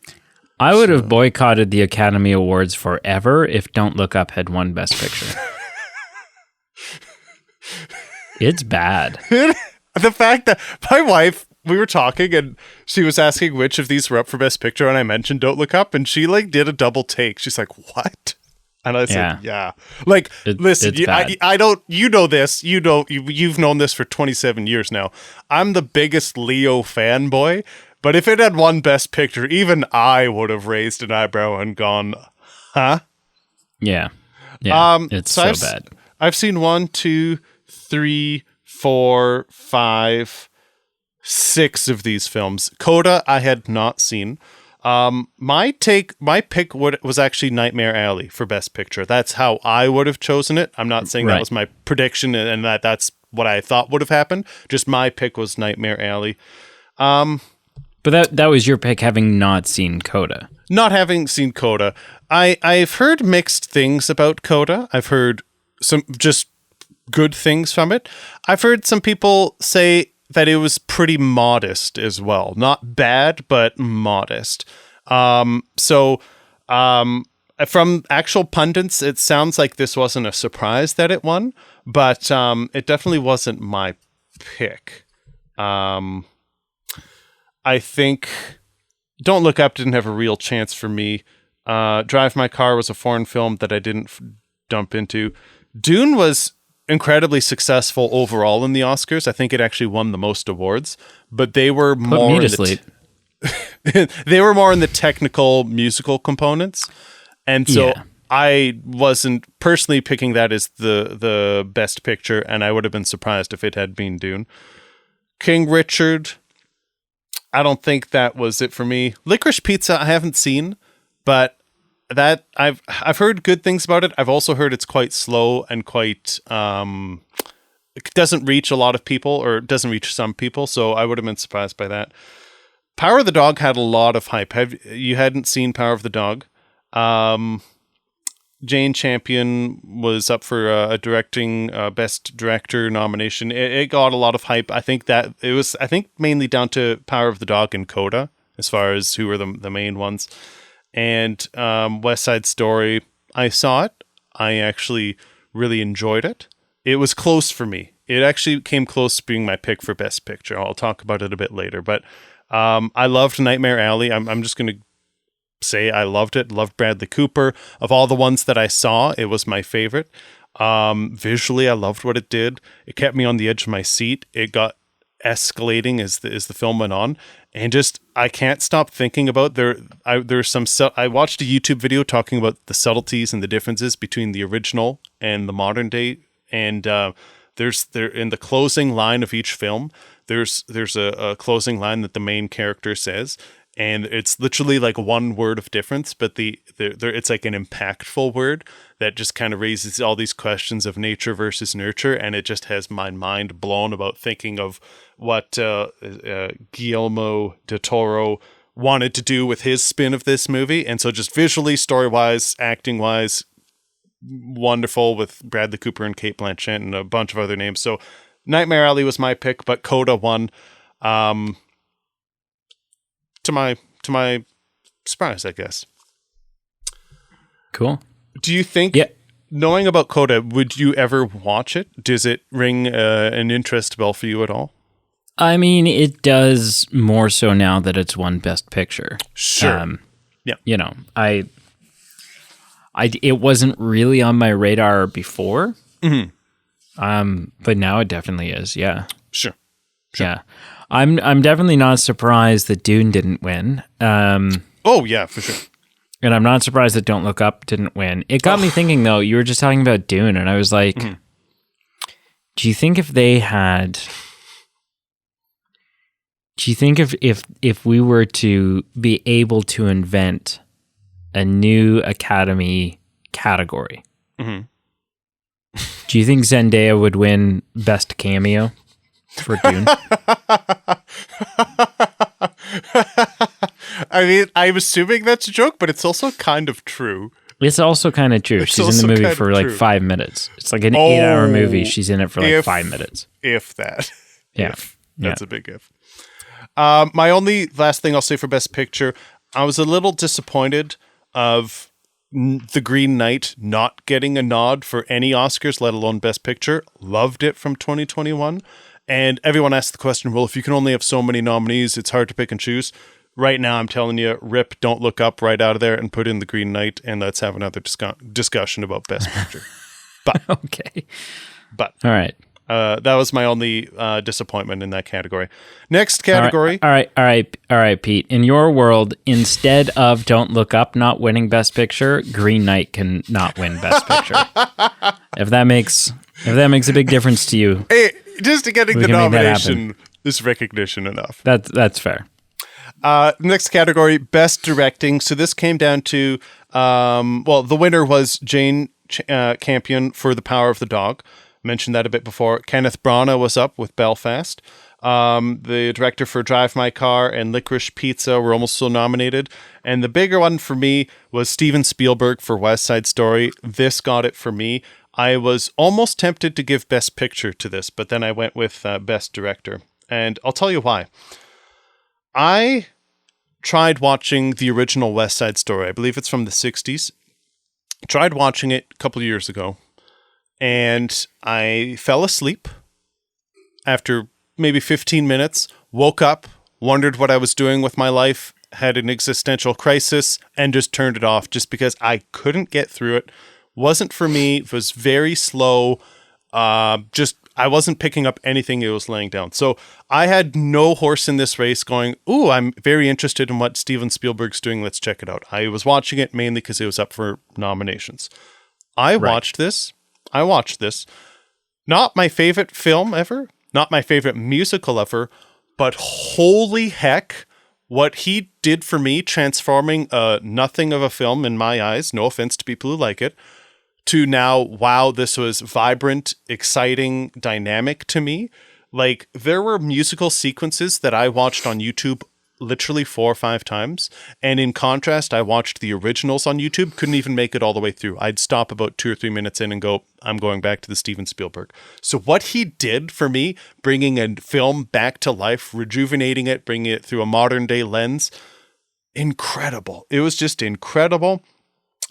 I would have boycotted the Academy Awards forever if Don't Look Up had won Best Picture. It's bad. The fact that my wife, we were talking and she was asking which of these were up for Best Picture, and I mentioned Don't Look Up, and she did a double take. She's like, "What?" And I said, "Yeah." Like, listen, I don't. You know this. You've known this for 27 years now. I'm the biggest Leo fanboy, but if it had won Best Picture, even I would have raised an eyebrow and gone, "Huh?" Yeah. It's so bad. I've seen 1, 2, 3, 4, 5, 6 of these films. Coda I had not seen. My pick was actually Nightmare Alley for Best Picture. That's how I would have chosen it. I'm not saying that was my prediction and that's what I thought would have happened. Just my pick was Nightmare Alley. But that was your pick, having not seen Coda. Not having seen Coda. I've heard mixed things about Coda. I've heard some just good things from it. I've heard some people say that it was pretty modest as well. Not bad, but modest. From actual pundits, it sounds like this wasn't a surprise that it won, but it definitely wasn't my pick. I think Don't Look Up didn't have a real chance for me. Drive My Car was a foreign film that I didn't dump into. Dune was incredibly successful overall in the Oscars. I think it actually won the most awards, but they were more they were more in the technical musical components. And so I wasn't personally picking that as the best picture, and I would have been surprised if it had been Dune. King Richard, I don't think that was it for me. Licorice Pizza I haven't seen, but that I've heard good things about it. I've also heard it's quite slow and quite it doesn't reach a lot of people, or it doesn't reach some people, so I would have been surprised by that. Power of the Dog had a lot of hype. You hadn't seen Power of the Dog? Jane Champion was up for a directing best director nomination. It got a lot of hype. I think that it was mainly down to Power of the Dog and Coda as far as who were the main ones. And West Side Story, I saw it. I actually really enjoyed it. It was close for me. It actually came close to being my pick for Best Picture. I'll talk about it a bit later. But I loved Nightmare Alley. I'm just going to say I loved it. Loved Bradley Cooper. Of all the ones that I saw, it was my favorite. Visually, I loved what it did. It kept me on the edge of my seat. It got escalating as the film went on, and just I can't stop thinking about there's some I watched a YouTube video talking about the subtleties and the differences between the original and the modern day, and there's in the closing line of each film there's a closing line that the main character says, and it's literally like one word of difference, but it's like an impactful word that just kind of raises all these questions of nature versus nurture, and it just has my mind blown about thinking of what Guillermo del Toro wanted to do with his spin of this movie. And so just visually, story-wise, acting-wise, wonderful with Bradley Cooper and Cate Blanchett and a bunch of other names. So Nightmare Alley was my pick, but Coda won. To my surprise, I guess. Cool. Do you think, knowing about Coda, would you ever watch it? Does it ring an interest bell for you at all? I mean, it does more so now that it's won Best Picture. Sure. You know, it wasn't really on my radar before. But now it definitely is. Yeah. Sure. Yeah. I'm definitely not surprised that Dune didn't win. Oh yeah, for sure. And I'm not surprised that Don't Look Up didn't win. It got me thinking though. You were just talking about Dune, and I was like, do you think if they had? Do you think if we were to be able to invent a new Academy category, do you think Zendaya would win Best Cameo for Dune? I mean, I'm assuming that's a joke, but it's also kind of true. It's also kind of true. She's in the movie for like 5 minutes. It's like an 8-hour movie. She's in it for like 5 minutes. If that. Yeah. That's a big if. My only last thing I'll say for Best Picture, I was a little disappointed of The Green Knight not getting a nod for any Oscars, let alone Best Picture. Loved it from 2021. And everyone asked the question, well, if you can only have so many nominees, it's hard to pick and choose. Right now, I'm telling you, rip Don't Look Up right out of there and put in The Green Knight, and let's have another discussion about Best Picture. But okay. But all right. That was my only disappointment in that category. Next category. All right, Pete. In your world, instead of Don't Look Up not winning Best Picture, Green Knight can not win Best Picture. If that makes a big difference to you, hey, just getting the nomination is recognition enough. That's fair. Next category, Best Directing. So this came down to, the winner was Jane Campion for The Power of the Dog. Mentioned that a bit before. Kenneth Branagh was up with Belfast. The director for Drive My Car and Licorice Pizza were almost so nominated. And the bigger one for me was Steven Spielberg for West Side Story. This got it for me. I was almost tempted to give Best Picture to this, but then I went with Best Director. And I'll tell you why. I tried watching the original West Side Story. I believe it's from the 60s. Tried watching it a couple of years ago. And I fell asleep after maybe 15 minutes, woke up, wondered what I was doing with my life, had an existential crisis, and just turned it off just because I couldn't get through it. Wasn't for me. It was very slow. I wasn't picking up anything it was laying down. So I had no horse in this race going, ooh, I'm very interested in what Steven Spielberg's doing. Let's check it out. I was watching it mainly because it was up for nominations. I watched this. Not my favorite film ever. Not my favorite musical ever. But holy heck, what he did for me, transforming nothing of a film in my eyes, no offense to people who like it, to now, wow, this was vibrant, exciting, dynamic to me. Like, there were musical sequences that I watched on YouTube literally 4 or 5 times. And in contrast, I watched the originals on YouTube, couldn't even make it all the way through. I'd stop about 2 or 3 minutes in and go, I'm going back to the Steven Spielberg. So what he did for me, bringing a film back to life, rejuvenating it, bringing it through a modern day lens, incredible. It was just incredible.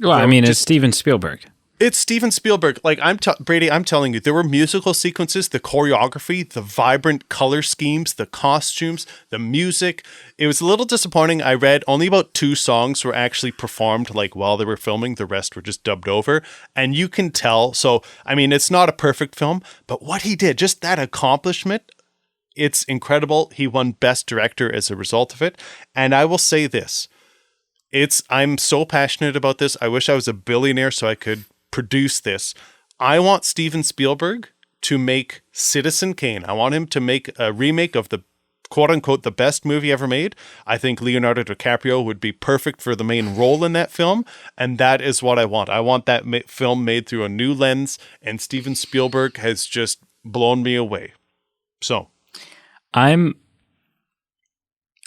Well, I mean, it's Steven Spielberg. It's Steven Spielberg. Like, Brady, I'm telling you, there were musical sequences, the choreography, the vibrant color schemes, the costumes, the music. It was a little disappointing. I read only about 2 songs were actually performed like while they were filming. The rest were just dubbed over. And you can tell. So, I mean, it's not a perfect film, but what he did, just that accomplishment, it's incredible. He won Best Director as a result of it. And I will say this. I'm so passionate about this. I wish I was a billionaire so I could produce this. I want Steven Spielberg to make Citizen Kane. I want him to make a remake of the quote unquote the best movie ever made. I think Leonardo DiCaprio would be perfect for the main role in that film. And that is what I want. I want that film made through a new lens, and Steven Spielberg has just blown me away. So I've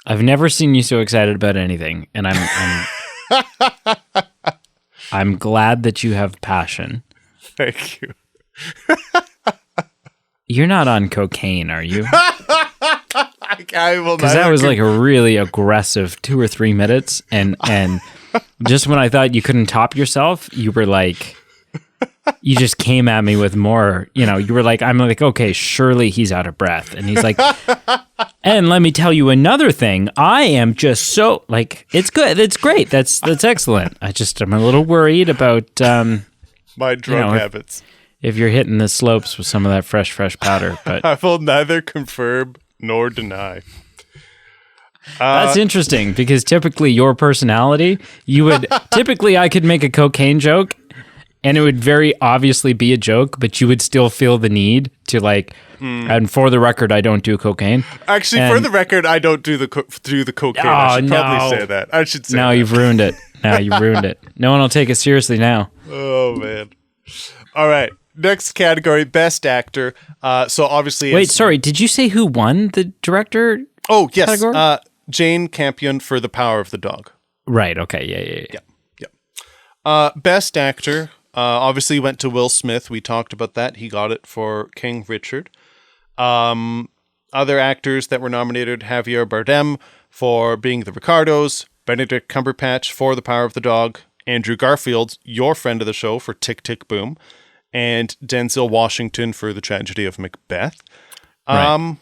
never seen you so excited about anything, and I'm glad that you have passion. Thank you. You're not on cocaine, are you? I will. Because that was like a really aggressive 2 or 3 minutes, and Just when I thought you couldn't top yourself, you were like, you just came at me with more, you were like, I'm like, okay, surely he's out of breath. And he's like, and let me tell you another thing. I am just so like, it's good. It's great. That's excellent. I'm a little worried about, my drug habits. If you're hitting the slopes with some of that fresh powder, but I will neither confirm nor deny. That's interesting because typically your personality, I could make a cocaine joke and it would very obviously be a joke, but you would still feel the need to and for the record, I don't do cocaine. Actually, for the record, I don't do the cocaine. I should probably say that. I should say No, that. You've ruined it. Now you've ruined it. No one will take it seriously now. Oh, man. All right. Next category, Best Actor. So obviously... Wait, sorry. Did you say who won the director? Oh, yes. Category? Jane Campion for The Power of the Dog. Right. Okay. Yeah. Best Actor obviously went to Will Smith. We talked about that. He got it for King Richard. Other actors that were nominated, Javier Bardem for Being the Ricardos, Benedict Cumberbatch for The Power of the Dog, Andrew Garfield, your friend of the show, for Tick, Tick, Boom, and Denzel Washington for The Tragedy of Macbeth. Right.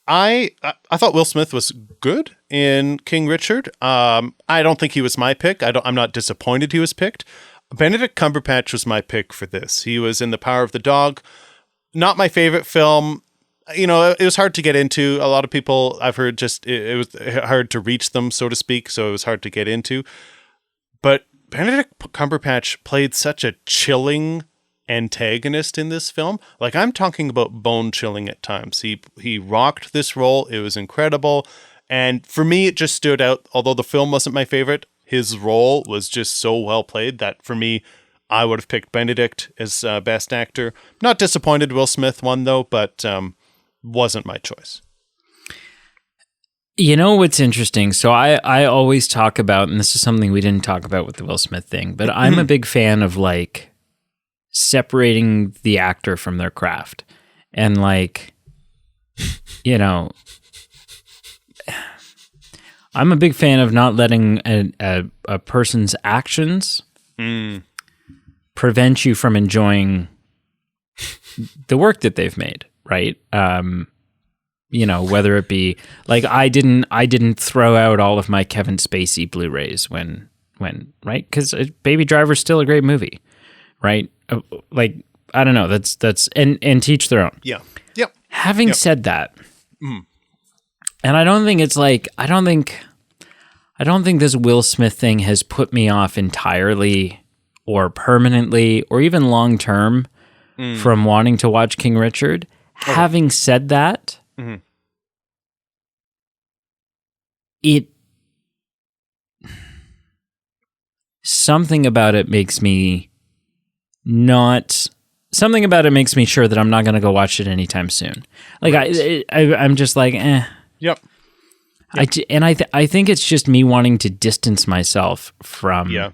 I thought Will Smith was good in King Richard. I don't think he was my pick. I'm not disappointed he was picked. Benedict Cumberbatch was my pick for this. He was in The Power of the Dog. Not my favorite film. It was hard to get into. A lot of people I've heard it was hard to reach them, so to speak. So it was hard to get into. But Benedict Cumberbatch played such a chilling antagonist in this film. Like, I'm talking about bone chilling at times. He rocked this role. It was incredible. And for me, it just stood out. Although the film wasn't my favorite, his role was just so well played that for me, I would have picked Benedict as Best Actor. Not disappointed Will Smith won though, but wasn't my choice. You know what's interesting? So I always talk about, and this is something we didn't talk about with the Will Smith thing, but I'm a big fan of separating the actor from their craft. And I'm a big fan of not letting a person's actions prevent you from enjoying the work that they've made, right? Whether it be I didn't throw out all of my Kevin Spacey Blu-rays when right, because Baby Driver's still a great movie, right? I don't know. That's and teach their own. Yeah. Yep. Having said that, and I don't think it's I don't think this Will Smith thing has put me off entirely or permanently or even long term from wanting to watch King Richard. Okay. Having said that, something about it makes me sure that I'm not going to go watch it anytime soon. I'm just eh. Yep. I think it's just me wanting to distance myself from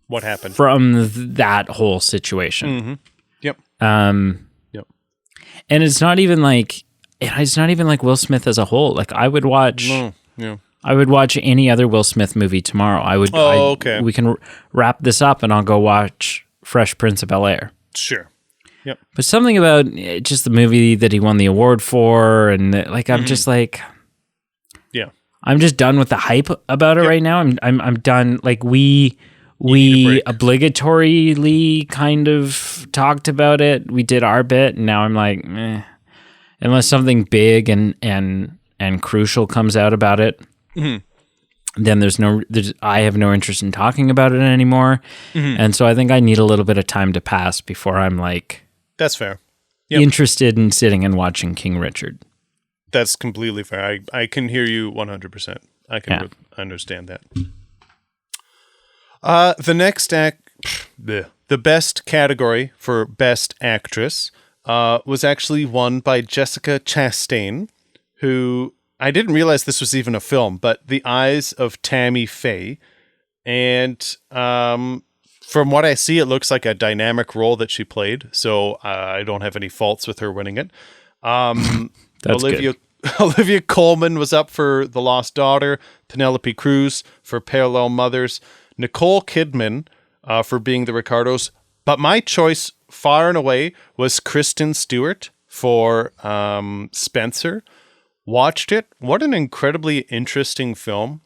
what happened from that whole situation. Yep. Yep. And it's not even like Will Smith as a whole. I would watch. No. Yeah. I would watch any other Will Smith movie tomorrow. Okay. We can wrap this up, and I'll go watch Fresh Prince of Bel-Air. Sure. Yep. But something about just the movie that he won the award for, and I'm just yeah, I'm just done with the hype about it right now. I'm done. We obligatorily kind of talked about it. We did our bit, and now I'm unless something big and crucial comes out about it, then I have no interest in talking about it anymore. And so I think I need a little bit of time to pass before I'm that's fair. Yep. Interested in sitting and watching King Richard. That's completely fair. I can hear you 100%. I can understand that. The next the best category for Best Actress was actually won by Jessica Chastain, who I didn't realize this was even a film, but The Eyes of Tammy Faye. And from what I see, it looks like a dynamic role that she played. So I don't have any faults with her winning it. That's Olivia, good. Olivia Colman was up for The Lost Daughter, Penelope Cruz for Parallel Mothers, Nicole Kidman for Being the Ricardos. But my choice far and away was Kristen Stewart for Spencer. Watched it. What an incredibly interesting film.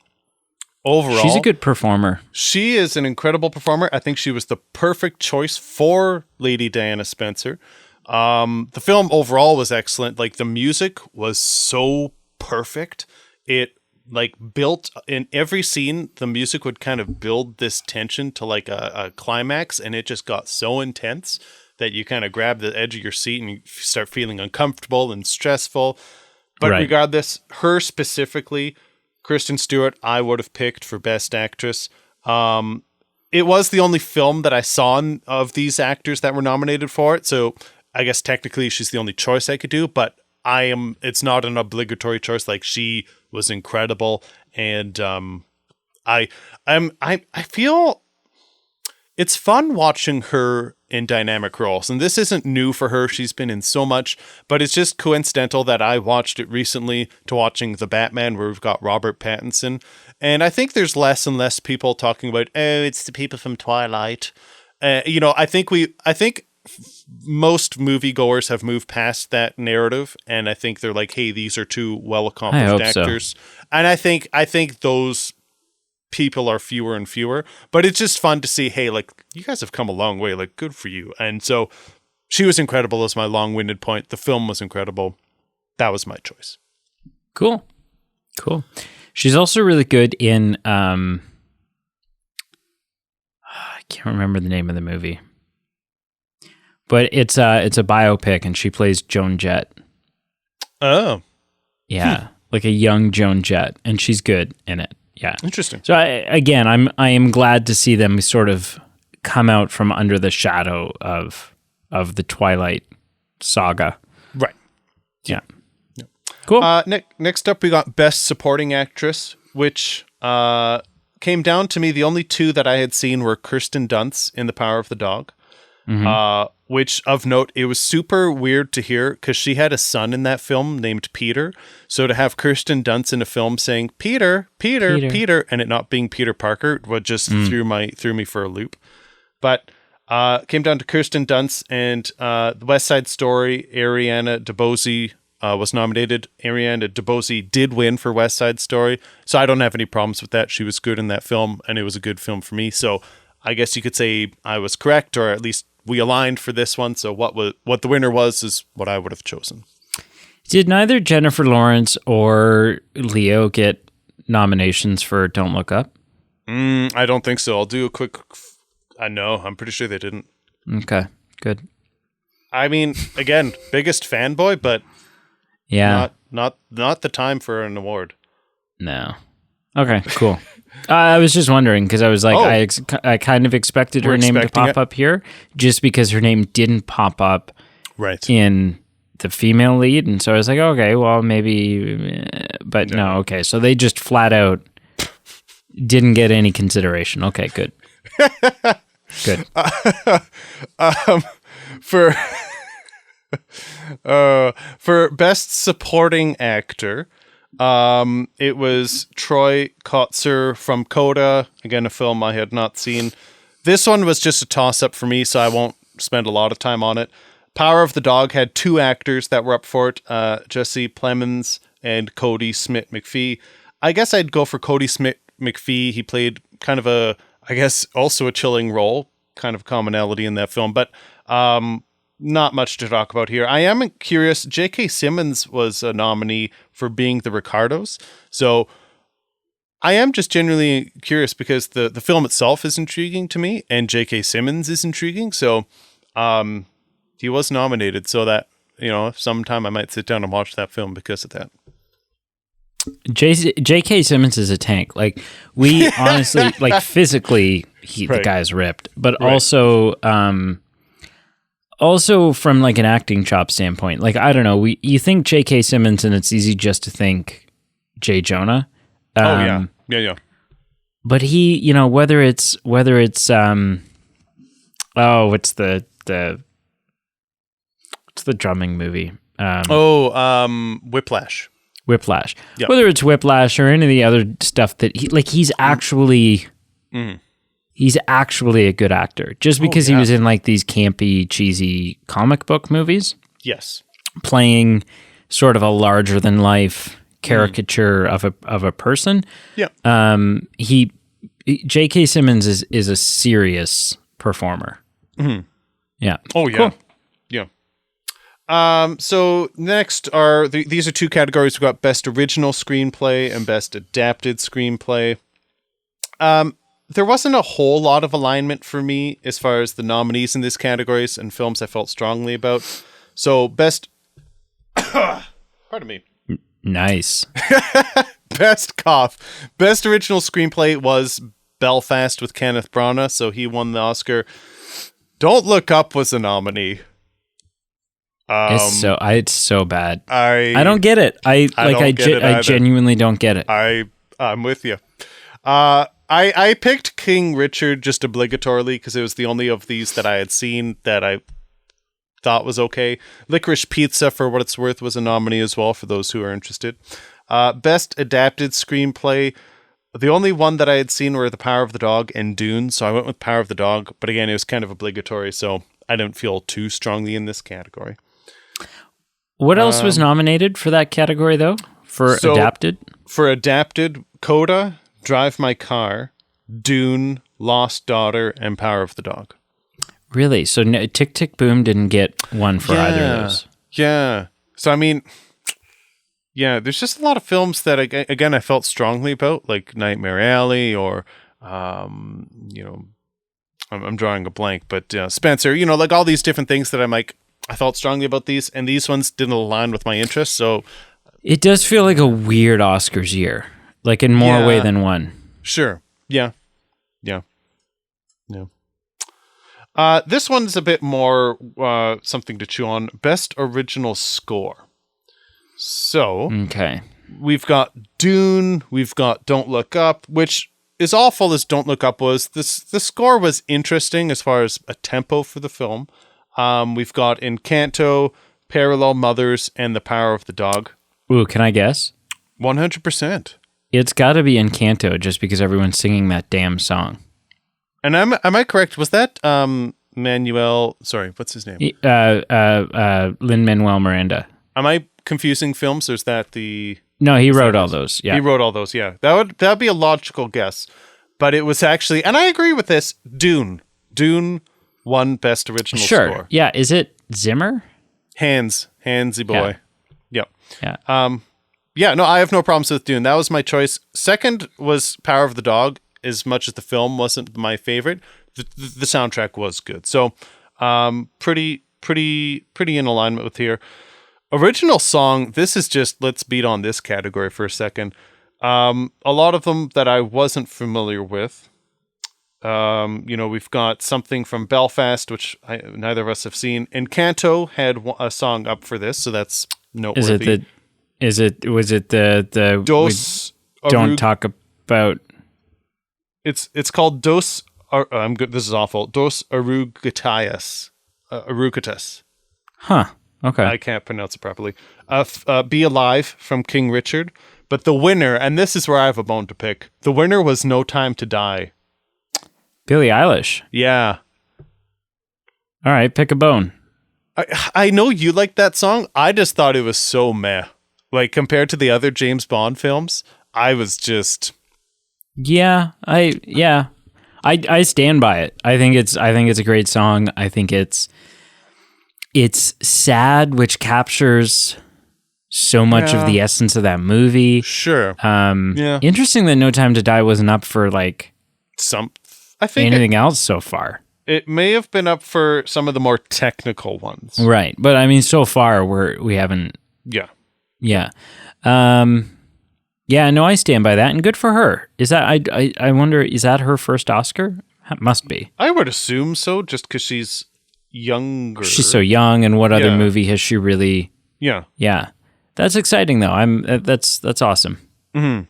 Overall, she's a good performer. She is an incredible performer. I think she was the perfect choice for Lady Diana Spencer. The film overall was excellent. Like, the music was so perfect. It like built in every scene. The music would kind of build this tension to like a climax, and it just got so intense that you kind of grab the edge of your seat and you start feeling uncomfortable and stressful. But regardless, her specifically, Kristen Stewart, I would have picked for Best Actress. It was the only film that I saw of these actors that were nominated for it, so I guess technically she's the only choice I could do, but it's not an obligatory choice. Like, she was incredible, and I feel it's fun watching her in dynamic roles, and this isn't new for her. She's been in so much, but it's just coincidental that I watched it recently to watching The Batman, where we've got Robert Pattinson, and I think there's less and less people talking about, oh, it's the people from Twilight. I think most moviegoers have moved past that narrative, and I think they're like, hey, these are two well-accomplished actors. So. And I think those people are fewer and fewer, but it's just fun to see, hey, like, you guys have come a long way, like, good for you. And so she was incredible as my long-winded point. The film was incredible. That was my choice. Cool. She's also really good in I can't remember the name of the movie, but it's a biopic, and she plays Joan Jett. Oh, yeah, like a young Joan Jett, and she's good in it. Yeah, interesting. So I am glad to see them sort of come out from under the shadow of the Twilight saga. Right. Yeah. Cool. Next up, we got Best Supporting Actress, which came down to me. The only two that I had seen were Kirsten Dunst in The Power of the Dog. Which, of note, it was super weird to hear because she had a son in that film named Peter. So to have Kirsten Dunst in a film saying Peter, and it not being Peter Parker would just threw me for a loop. But came down to Kirsten Dunst and the West Side Story. Ariana DeBose was nominated. Ariana DeBose did win for West Side Story, so I don't have any problems with that. She was good in that film, and it was a good film for me. So I guess you could say I was correct, or at least we aligned for this one. So what the winner was is what I would have chosen. Did neither Jennifer Lawrence or Leo get nominations for Don't Look Up? I don't think so. I'll do a quick. No, I'm pretty sure they didn't. Okay, good. I mean, again, biggest fanboy, but yeah, not the time for an award. No. Okay, cool. I was just wondering because I was like, I kind of expected her name to pop up here just because her name didn't pop up in the female lead. And so I was like, okay, well, maybe, but no, okay. So they just flat out didn't get any consideration. Okay, good. Good. For Best Supporting Actor, it was Troy Kotsur from Coda, again a film I had not seen. This one was just a toss-up for me, so I won't spend a lot of time on it. Power of the Dog had two actors that were up for it, Jesse Plemons and Cody Smith-McPhee. I guess I'd go for Cody Smith-McPhee. He played kind of also a chilling role, kind of commonality in that film, but not much to talk about here. I am curious. J.K. Simmons was a nominee for Being the Ricardos. So I am just genuinely curious because the film itself is intriguing to me and J.K. Simmons is intriguing. So he was nominated so that, sometime I might sit down and watch that film because of that. J.K. Simmons is a tank. Like, we honestly, like, physically, the guy's ripped, but also from like an acting chop standpoint, like, I don't know, you think J.K. Simmons and it's easy just to think Jay Jonah. Yeah. But he, whether it's what's the drumming movie? Whiplash. Whiplash. Yep. Whether it's Whiplash or any of the other stuff that he's actually he's actually a good actor. Just because he was in like these campy, cheesy comic book movies, Yes. playing sort of a larger than life caricature of a person. Yeah. J.K. Simmons is a serious performer. Yeah. Oh yeah. Cool. Yeah. So next are these are two categories. We've got best original screenplay and best adapted screenplay. There wasn't a whole lot of alignment for me as far as the nominees in these categories and films I felt strongly about. So best pardon me. Nice. Best cough. Best original screenplay was Belfast with Kenneth Branagh, so he won the Oscar. Don't Look Up was a nominee. It's so bad. I don't get it. I genuinely don't get it. I'm with you. I picked King Richard just obligatorily because it was the only of these that I had seen that I thought was okay. Licorice Pizza, for what it's worth, was a nominee as well for those who are interested. Best adapted screenplay. The only one that I had seen were The Power of the Dog and Dune, so I went with Power of the Dog. But again, it was kind of obligatory, so I didn't feel too strongly in this category. What else was nominated for that category, though? For adapted? For adapted, Coda, Drive My Car, Dune, Lost Daughter, and Power of the Dog. Really? So Tick Tick Boom didn't get one for either of those? Yeah. So, I mean, yeah, there's just a lot of films that, again, I felt strongly about, like Nightmare Alley or, I'm drawing a blank, but Spencer, like all these different things that I'm like, I felt strongly about these, and these ones didn't align with my interests, so... It does feel like a weird Oscars year, like in more way than one. Sure. Yeah. This one's a bit more something to chew on. Best original score. So, okay, we've got Dune, we've got Don't Look Up, which, as awful as Don't Look Up was, the score was interesting as far as a tempo for the film. We've got Encanto, Parallel Mothers, and The Power of the Dog. Ooh, can I guess? 100%. It's got to be Encanto, just because everyone's singing that damn song. And am I correct? Was that Manuel? Sorry, what's his name? Lin-Manuel Miranda. Am I confusing films, or is that the? No, he wrote all those. Yeah, he wrote all those. Yeah, that'd be a logical guess, but it was actually, and I agree with this. Dune won best original score. Yeah, is it Zimmer? Hansy boy. Yeah. Yeah. No, I have no problems with Dune. That was my choice. Second was Power of the Dog. As much as the film wasn't my favorite, the soundtrack was good. So, pretty in alignment with here. Original song. This is just, let's beat on this category for a second. A lot of them that I wasn't familiar with. We've got something from Belfast, which neither of us have seen. Encanto had a song up for this, so that's noteworthy. Was it the Dos? Don't talk about. It's called Dos. I'm good. This is awful. Dos Arugatias. Arugatas. Huh. Okay. I can't pronounce it properly. Be Alive from King Richard. But the winner, and this is where I have a bone to pick. The winner was No Time to Die. Billie Eilish. Yeah. All right, pick a bone. I know you like that song. I just thought it was so meh. Like, compared to the other James Bond films, I was just... Yeah, I stand by it. I think it's a great song. I think it's sad, which captures so much of the essence of that movie. Sure. Interesting that No Time to Die wasn't up for like I think anything else so far. It may have been up for some of the more technical ones. Right. But I mean, so far we haven't. Yeah. Yeah. Yeah, no, I stand by that, and good for her. Is that I wonder, is that her first Oscar? It must be. I would assume so, just because she's younger. She's so young, and what other movie has she really? Yeah, yeah, that's exciting though. That's awesome. Mm-hmm.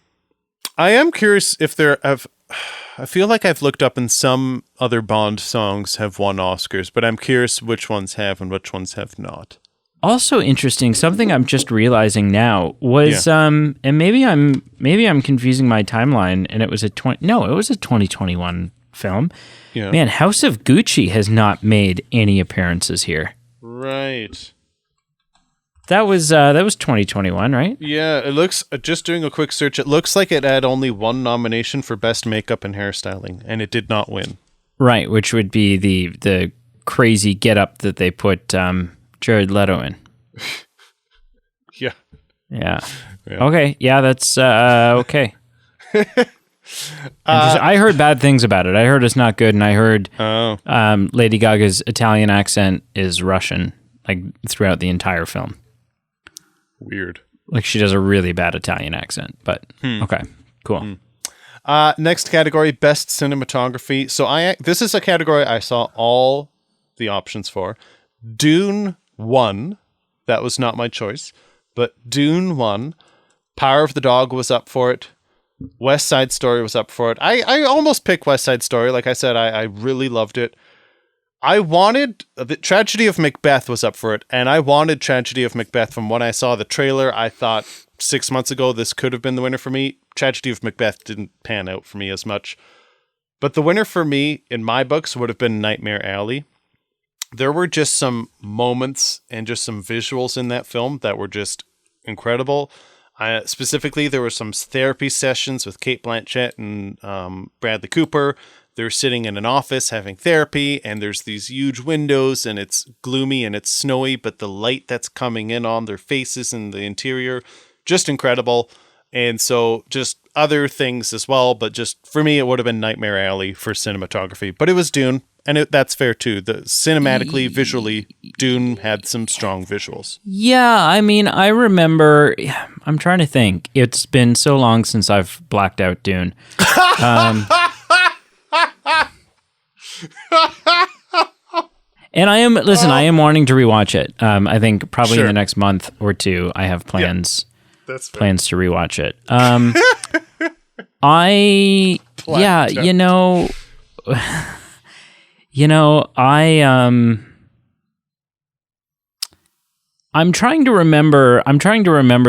I am curious if I feel like I've looked up and some other Bond songs have won Oscars, but I'm curious which ones have and which ones have not. Also interesting, something I'm just realizing now was and maybe I'm confusing my timeline and it was a 2021 film. Yeah. Man, House of Gucci has not made any appearances here. Right. That was 2021, right? Yeah, it looks, just doing a quick search, it looks like it had only one nomination for Best Makeup and Hairstyling, and it did not win. Right, which would be the crazy getup that they put Jared Leto in. Yeah. Yeah. Okay. Yeah, that's okay. I heard bad things about it. I heard it's not good, and I heard Lady Gaga's Italian accent is Russian, like throughout the entire film. Weird. Like she does a really bad Italian accent, but okay, cool. Next category, Best Cinematography. So this is a category I saw all the options for. Dune won. That was not my choice, but Dune won. Power of the Dog was up for it. West Side Story was up for it. I almost picked West Side Story. Like I said, I really loved it. I wanted the Tragedy of Macbeth was up for it, and I wanted Tragedy of Macbeth from when I saw the trailer. I thought 6 months ago this could have been the winner for me. Tragedy of Macbeth didn't pan out for me as much. But the winner for me, in my books, would have been Nightmare Alley. There were just some moments and just some visuals in that film that were just incredible. Specifically, there were some therapy sessions with Cate Blanchett and Bradley Cooper. They're sitting in an office having therapy, and there's these huge windows, and it's gloomy and it's snowy, but the light that's coming in on their faces and the interior, just incredible. And so just other things as well, but just for me, it would have been Nightmare Alley for cinematography. But it was Dune, and that's fair too. The cinematically, visually, Dune had some strong visuals. Yeah, I mean, I remember. I'm trying to think. It's been so long since I've blacked out Dune. And I am wanting to rewatch it. I think probably in the next month or two, I have plans. That's fair. Plans to rewatch it. I'm trying to remember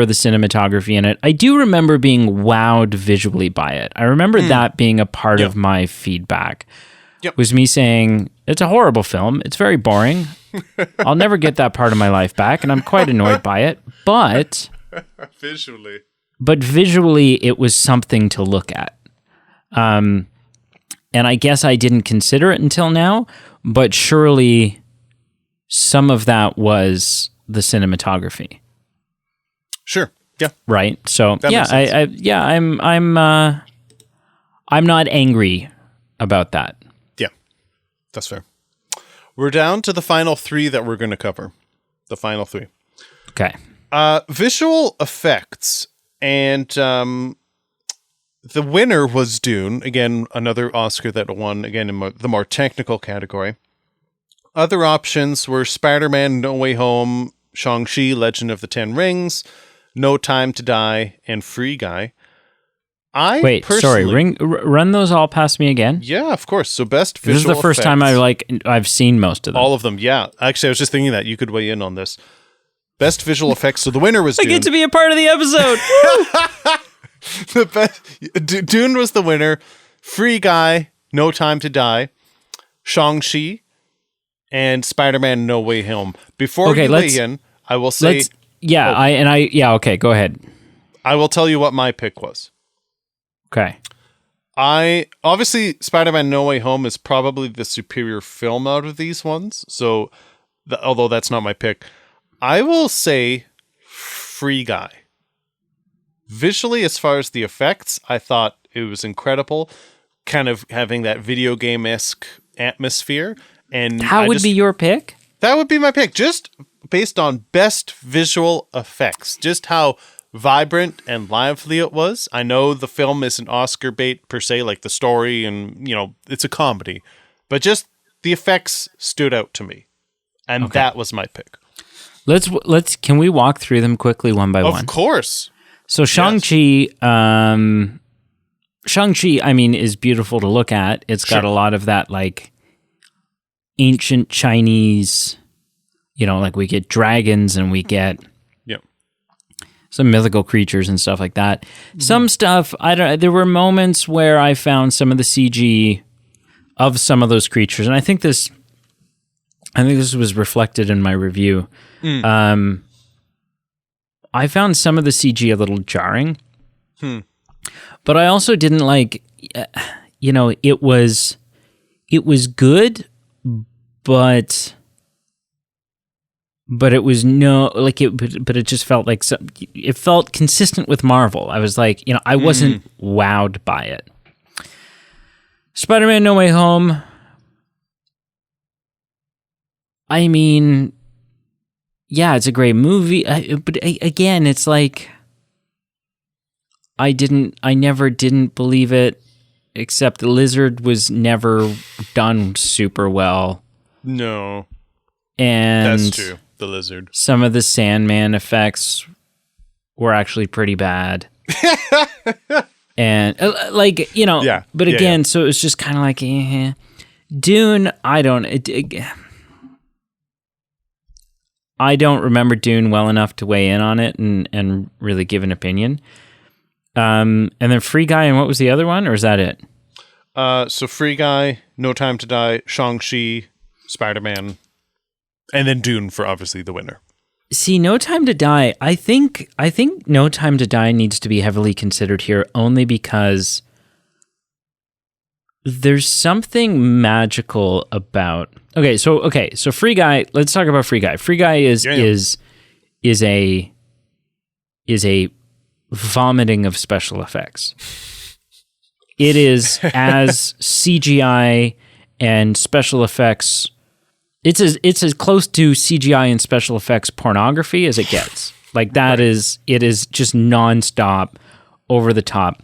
the cinematography in it. I do remember being wowed visually by it. I remember that being a part of my feedback. Was me saying, it's a horrible film. It's very boring. I'll never get that part of my life back, and I'm quite annoyed by it. But visually, it was something to look at. And I guess I didn't consider it until now, but surely some of that was the cinematography. Sure. Yeah. Right. So I'm not angry about that. Yeah. That's fair. We're down to the final three that we're going to cover. The final three. Okay. Visual effects, and the winner was Dune. Again, another Oscar that won, again, in the more technical category. Other options were Spider-Man No Way Home, Shang-Chi, Legend of the Ten Rings, No Time to Die, and Free Guy. Run those all past me again? Yeah, of course. So best visual effects. This is the first time I've seen most of them. All of them, yeah. Actually, I was just thinking that you could weigh in on this. Best visual effects. So the winner was Dune. I get to be a part of the episode. Dune was the winner. Free Guy, No Time to Die, Shang-Chi, and Spider-Man No Way Home. Before you weigh in, I will say... okay, go ahead. I will tell you what my pick was. Okay. Obviously, Spider-Man No Way Home is probably the superior film out of these ones. So, although that's not my pick, I will say Free Guy. Visually, as far as the effects, I thought it was incredible. Kind of having that video game-esque atmosphere. And that would be your pick? That would be my pick. Just based on best visual effects. Just how vibrant and lively it was. I know the film isn't Oscar bait per se, like the story, and it's a comedy, but just the effects stood out to me, and that was my pick. Can we walk through them quickly one by one? Of course. So Shang-Chi, I mean, is beautiful to look at. It's got a lot of that like ancient Chinese like we get dragons and we get Yep. some mythical creatures and stuff like that. Some stuff, there were moments where I found some of the CG of some of those creatures, and I think this was reflected in my review. I found some of the CG a little jarring, but I also didn't like. It was good, but it was but it just felt like it felt consistent with Marvel. I was like, I wasn't wowed by it. Spider-Man No Way Home. I mean, yeah, it's a great movie, but again, it's like I never didn't believe it, except the Lizard was never done super well. No. And that's true. The Lizard. Some of the Sandman effects were actually pretty bad. And Yeah. But again, so it was just kind of like, Dune, I don't remember Dune well enough to weigh in on it and really give an opinion. And then Free Guy, and what was the other one, or is that it? So Free Guy, No Time to Die, Shang-Chi, Spider-Man, and then Dune for obviously the winner. See, No Time to Die, I think No Time to Die needs to be heavily considered here only because there's something magical about. Okay, so Free Guy, let's talk about Free Guy. Free Guy is a vomiting of special effects. It is as CGI and special effects. It's as close to CGI and special effects pornography as it gets. Like that is, it is just nonstop, over the top.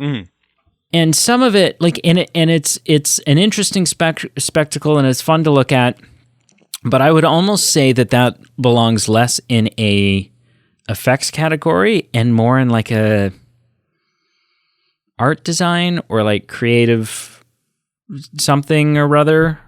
And some of it, it's an interesting spectacle and it's fun to look at. But I would almost say that belongs less in a effects category and more in like a art design or like creative something or other.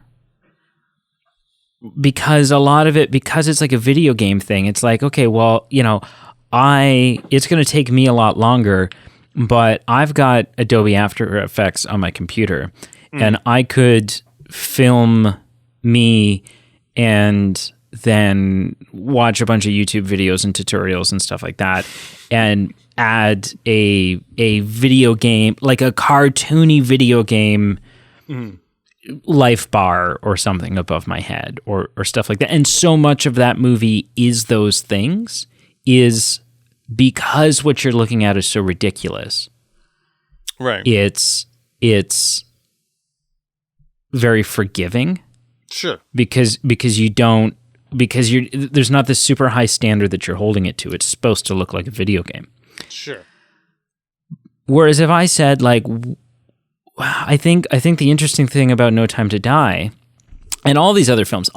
Because a lot of it, because it's like a video game thing, it's like, okay, well, it's going to take me a lot longer, but I've got Adobe After Effects on my computer, and I could film me and then watch a bunch of YouTube videos and tutorials and stuff like that, and add a video game, like a cartoony video game life bar or something above my head or stuff like that. And so much of that movie is those things, is because what you're looking at is so ridiculous. Right. It's very forgiving. Sure. Because there's not this super high standard that you're holding it to. It's supposed to look like a video game. Sure. Whereas if I said like, I think the interesting thing about No Time to Die and all these other films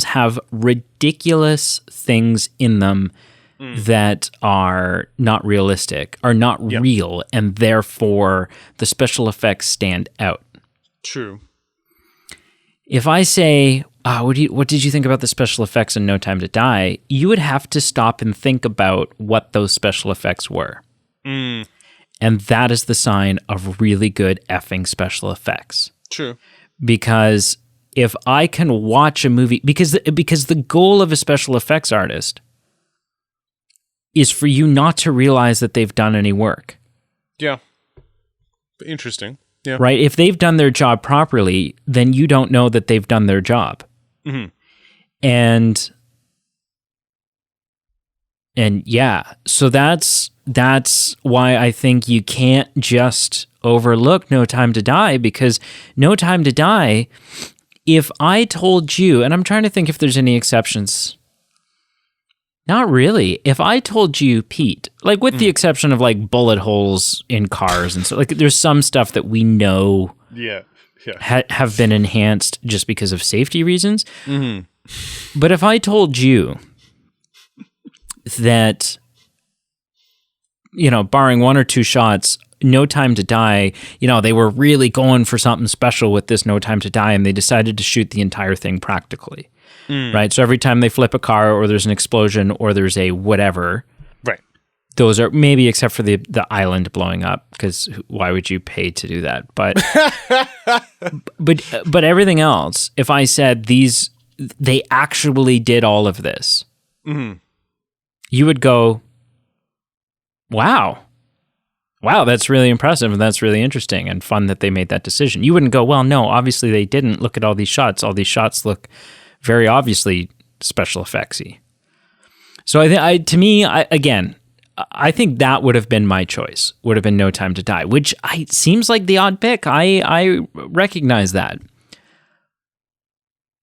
have ridiculous things in them that are not realistic, are not real, and therefore the special effects stand out. True. If I say, what did you think about the special effects in No Time to Die? You would have to stop and think about what those special effects were. And that is the sign of really good effing special effects. True. Because if I can watch a movie, because the goal of a special effects artist is for you not to realize that they've done any work. Yeah. Interesting. Yeah. Right? If they've done their job properly, then you don't know that they've done their job. And yeah, so that's why I think you can't just overlook No Time to Die, because No Time to Die, if I told you, and I'm trying to think if there's any exceptions. Not really. If I told you, Pete, like with the exception of like bullet holes in cars and so, like there's some stuff that we know have been enhanced just because of safety reasons. But if I told you that, barring one or two shots, No Time to Die, they were really going for something special with this No Time to Die, and they decided to shoot the entire thing practically. Right? So every time they flip a car or there's an explosion or there's a whatever, Right. those are maybe except for the island blowing up, because why would you pay to do that? But but everything else, if I said they actually did all of this, you would go, wow, that's really impressive and that's really interesting and fun that they made that decision. You wouldn't go, well, no, obviously they didn't. Look at all these shots. All these shots look very obviously special effectsy. So I think that would have been my choice. Would have been No Time to Die, which seems like the odd pick. I recognize that.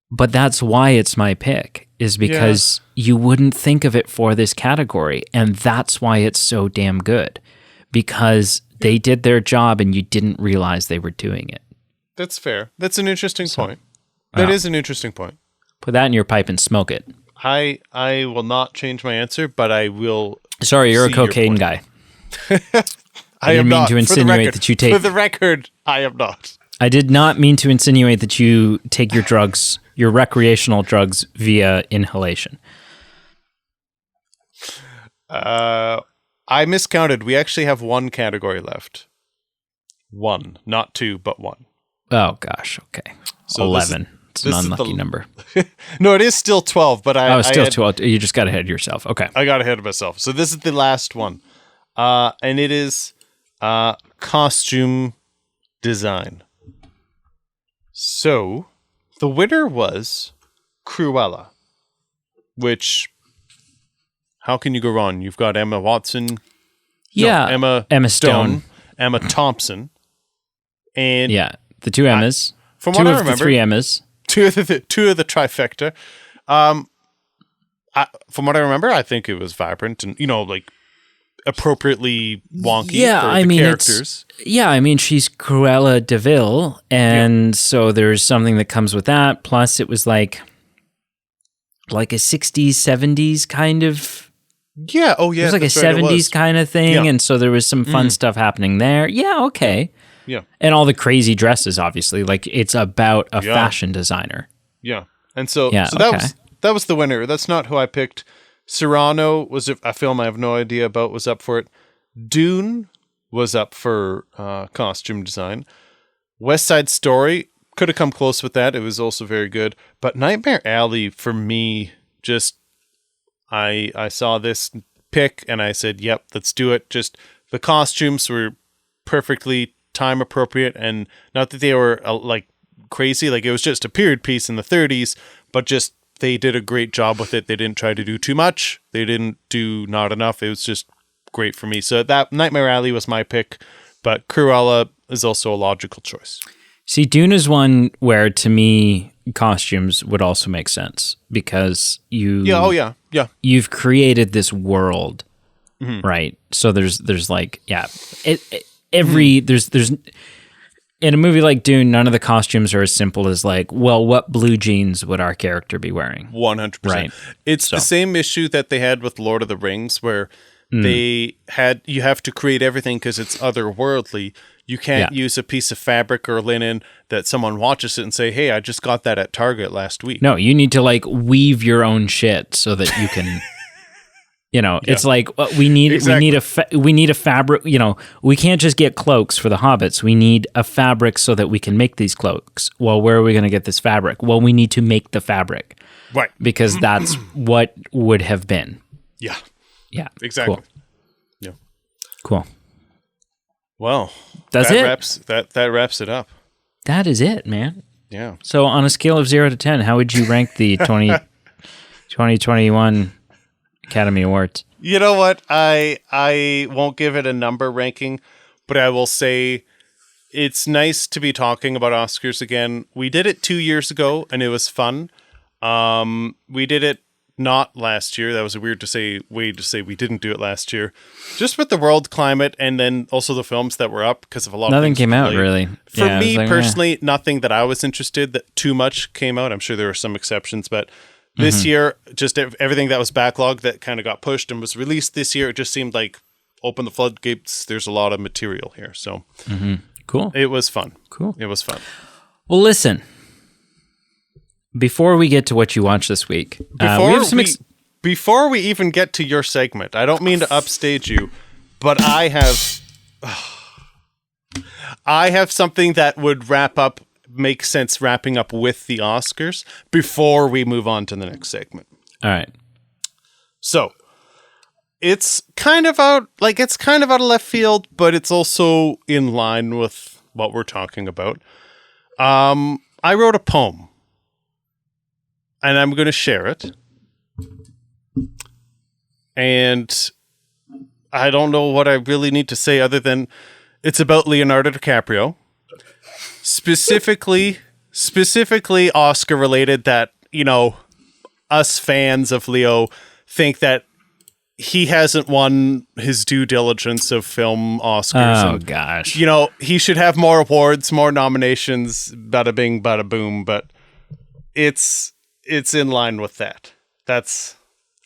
But that's why it's my pick, is because you wouldn't think of it for this category. And that's why it's so damn good, because they did their job and you didn't realize they were doing it. That's fair. That's an interesting point. That is an interesting point. Put that in your pipe and smoke it. I will not change my answer, but I will. Sorry, you're a cocaine guy. I didn't am mean not. to insinuate that you take. For the record, I am not. I did not mean to insinuate that you take your drugs, your recreational drugs, via inhalation. I miscounted. We actually have one category left. One, not two, but one. Oh gosh, okay. So 11. It's an unlucky number. No, it is still 12, but still 12. You just got ahead of yourself. Okay. I got ahead of myself. So this is the last one. And it is costume design. So the winner was Cruella, which, how can you go wrong? You've got Emma Watson. Yeah. No, Emma Stone. Emma Thompson. And yeah, the two Emmas. From what I remember. The three Emmas. Two of the trifecta. From what I remember, I think it was vibrant and, like, appropriately wonky for the characters. She's Cruella de Vil, and so there's something that comes with that. Plus, it was like a 60s, 70s kind of. Yeah. Oh, yeah. It was like a 70s kind of thing, and so there was some fun stuff happening there. Yeah. Okay. Yeah. And all the crazy dresses, obviously. Like, it's about a fashion designer. Yeah. And so, that was the winner. That's not who I picked. Cyrano was a film I have no idea about, was up for it. Dune was up for costume design. West Side Story could have come close with that. It was also very good. But Nightmare Alley, for me, just, I saw this pick and I said, yep, let's do it. Just the costumes were perfectly time appropriate, and not that they were crazy, like it was just a period piece in the 30s, but just they did a great job with it. They didn't try to do too much, they didn't do not enough. It was just great for me. So that Nightmare Alley was my pick, but Cruella is also a logical choice. See, Dune is one where, to me, costumes would also make sense, because you've created this world, right? So there's there's in a movie like Dune, none of the costumes are as simple as like, well, what blue jeans would our character be wearing? 100%. Right. It's the same issue that they had with Lord of the Rings, where you have to create everything because it's otherworldly. You can't use a piece of fabric or linen that someone watches it and say, hey, I just got that at Target last week. No, you need to weave your own shit so that you can... It's like we need a fabric. We can't just get cloaks for the hobbits. We need a fabric so that we can make these cloaks. Well, where are we going to get this fabric? Well, we need to make the fabric, right? Because that's what would have been. Yeah. Exactly. Cool. Yeah. Cool. Well, that wraps it up. That is it, man. Yeah. So on a scale of 0 to 10, how would you rank the 2021 Academy Awards? You know what? I won't give it a number ranking, but I will say it's nice to be talking about Oscars again. We did it 2 years ago, and it was fun. We did it not last year. That was a way to say we didn't do it last year. Just with the world climate, and then also the films that were up because of a lot. Nothing of came out really. For me personally, nothing that I was interested that too much came out. I'm sure there were some exceptions, but. This year, just everything that was backlogged that kind of got pushed and was released this year, it just seemed like open the floodgates. There's a lot of material here. So Cool. it was fun. Cool. It was fun. Well, listen. Before we get to what you watched this week, Before we even get to your segment, I don't mean to upstage you, but I have something that would make sense wrapping up with the Oscars before we move on to the next segment. All right. So it's kind of out of left field, but it's also in line with what we're talking about. I wrote a poem, and I'm going to share it. And I don't know what I really need to say other than it's about Leonardo DiCaprio. Specifically Oscar related, that, us fans of Leo think that he hasn't won his due diligence of film Oscars. Oh, gosh. He should have more awards, more nominations, bada bing, bada boom, but it's in line with that. That's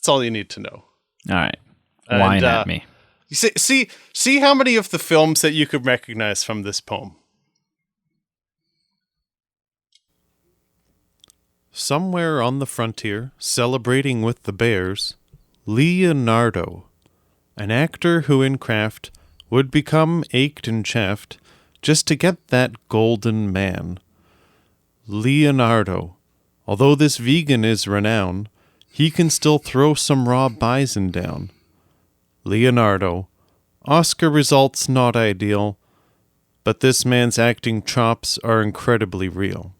all you need to know. All right. Whine at me. See how many of the films that you could recognize from this poem. Somewhere on the frontier, celebrating with the bears, Leonardo, an actor who in craft would become ached and chafed just to get that golden man. Leonardo, although this vegan is renowned, he can still throw some raw bison down. Leonardo, Oscar results not ideal, but this man's acting chops are incredibly real.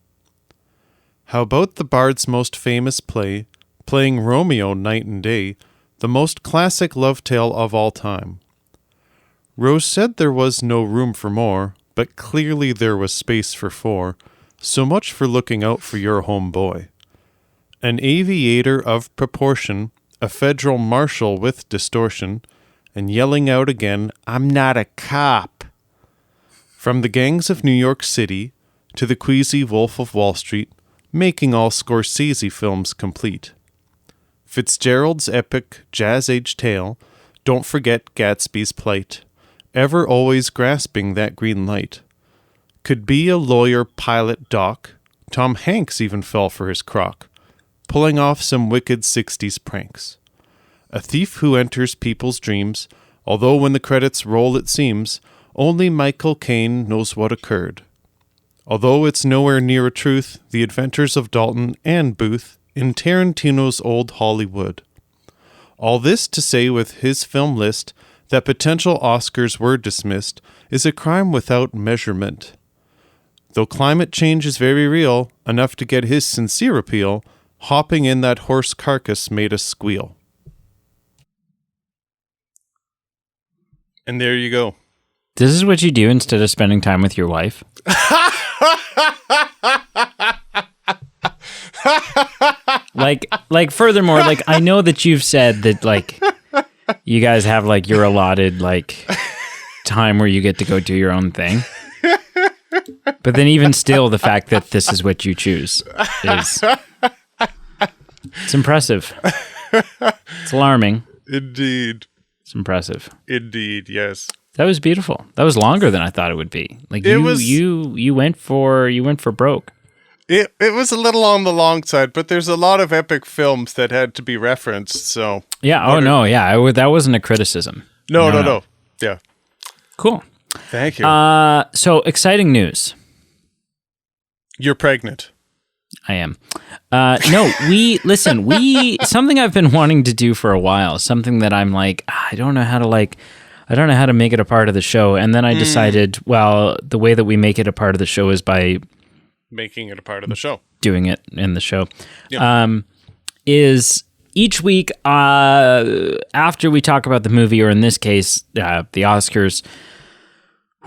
How about the bard's most famous play, playing Romeo night and day, the most classic love tale of all time? Rose said there was no room for more, but clearly there was space for four, so much for looking out for your homeboy. An aviator of proportion, a federal marshal with distortion, and yelling out again, "I'm not a cop." From the gangs of New York City to the queasy Wolf of Wall Street, making all Scorsese films complete. Fitzgerald's epic jazz-age tale, don't forget Gatsby's plight, ever always grasping that green light. Could be a lawyer, pilot, doc, Tom Hanks even fell for his crock, pulling off some wicked 60s pranks. A thief who enters people's dreams, although when the credits roll it seems, only Michael Caine knows what occurred. Although it's nowhere near a truth, the adventures of Dalton and Booth in Tarantino's old Hollywood. All this to say with his film list that potential Oscars were dismissed is a crime without measurement. Though climate change is very real, enough to get his sincere appeal, hopping in that horse carcass made us squeal. And there you go. This is what you do instead of spending time with your wife? Furthermore, I know that you've said that, you guys have, your allotted, time where you get to go do your own thing. But then even still, the fact that this is what you choose is... It's impressive. It's alarming. Indeed. It's impressive. Indeed, yes. That was beautiful. That was longer than I thought it would be. You went for broke. It was a little on the long side, but there's a lot of epic films that had to be referenced, so... Yeah, that wasn't a criticism. No. Yeah. Cool. Thank you. So, exciting news. You're pregnant. I am. Something I've been wanting to do for a while, something that I'm I don't know how to make it a part of the show. And then I decided, well, the way that we make it a part of the show is by making it a part of the show, doing it in the show. Yep. Is each week, after we talk about the movie, or in this case, the Oscars,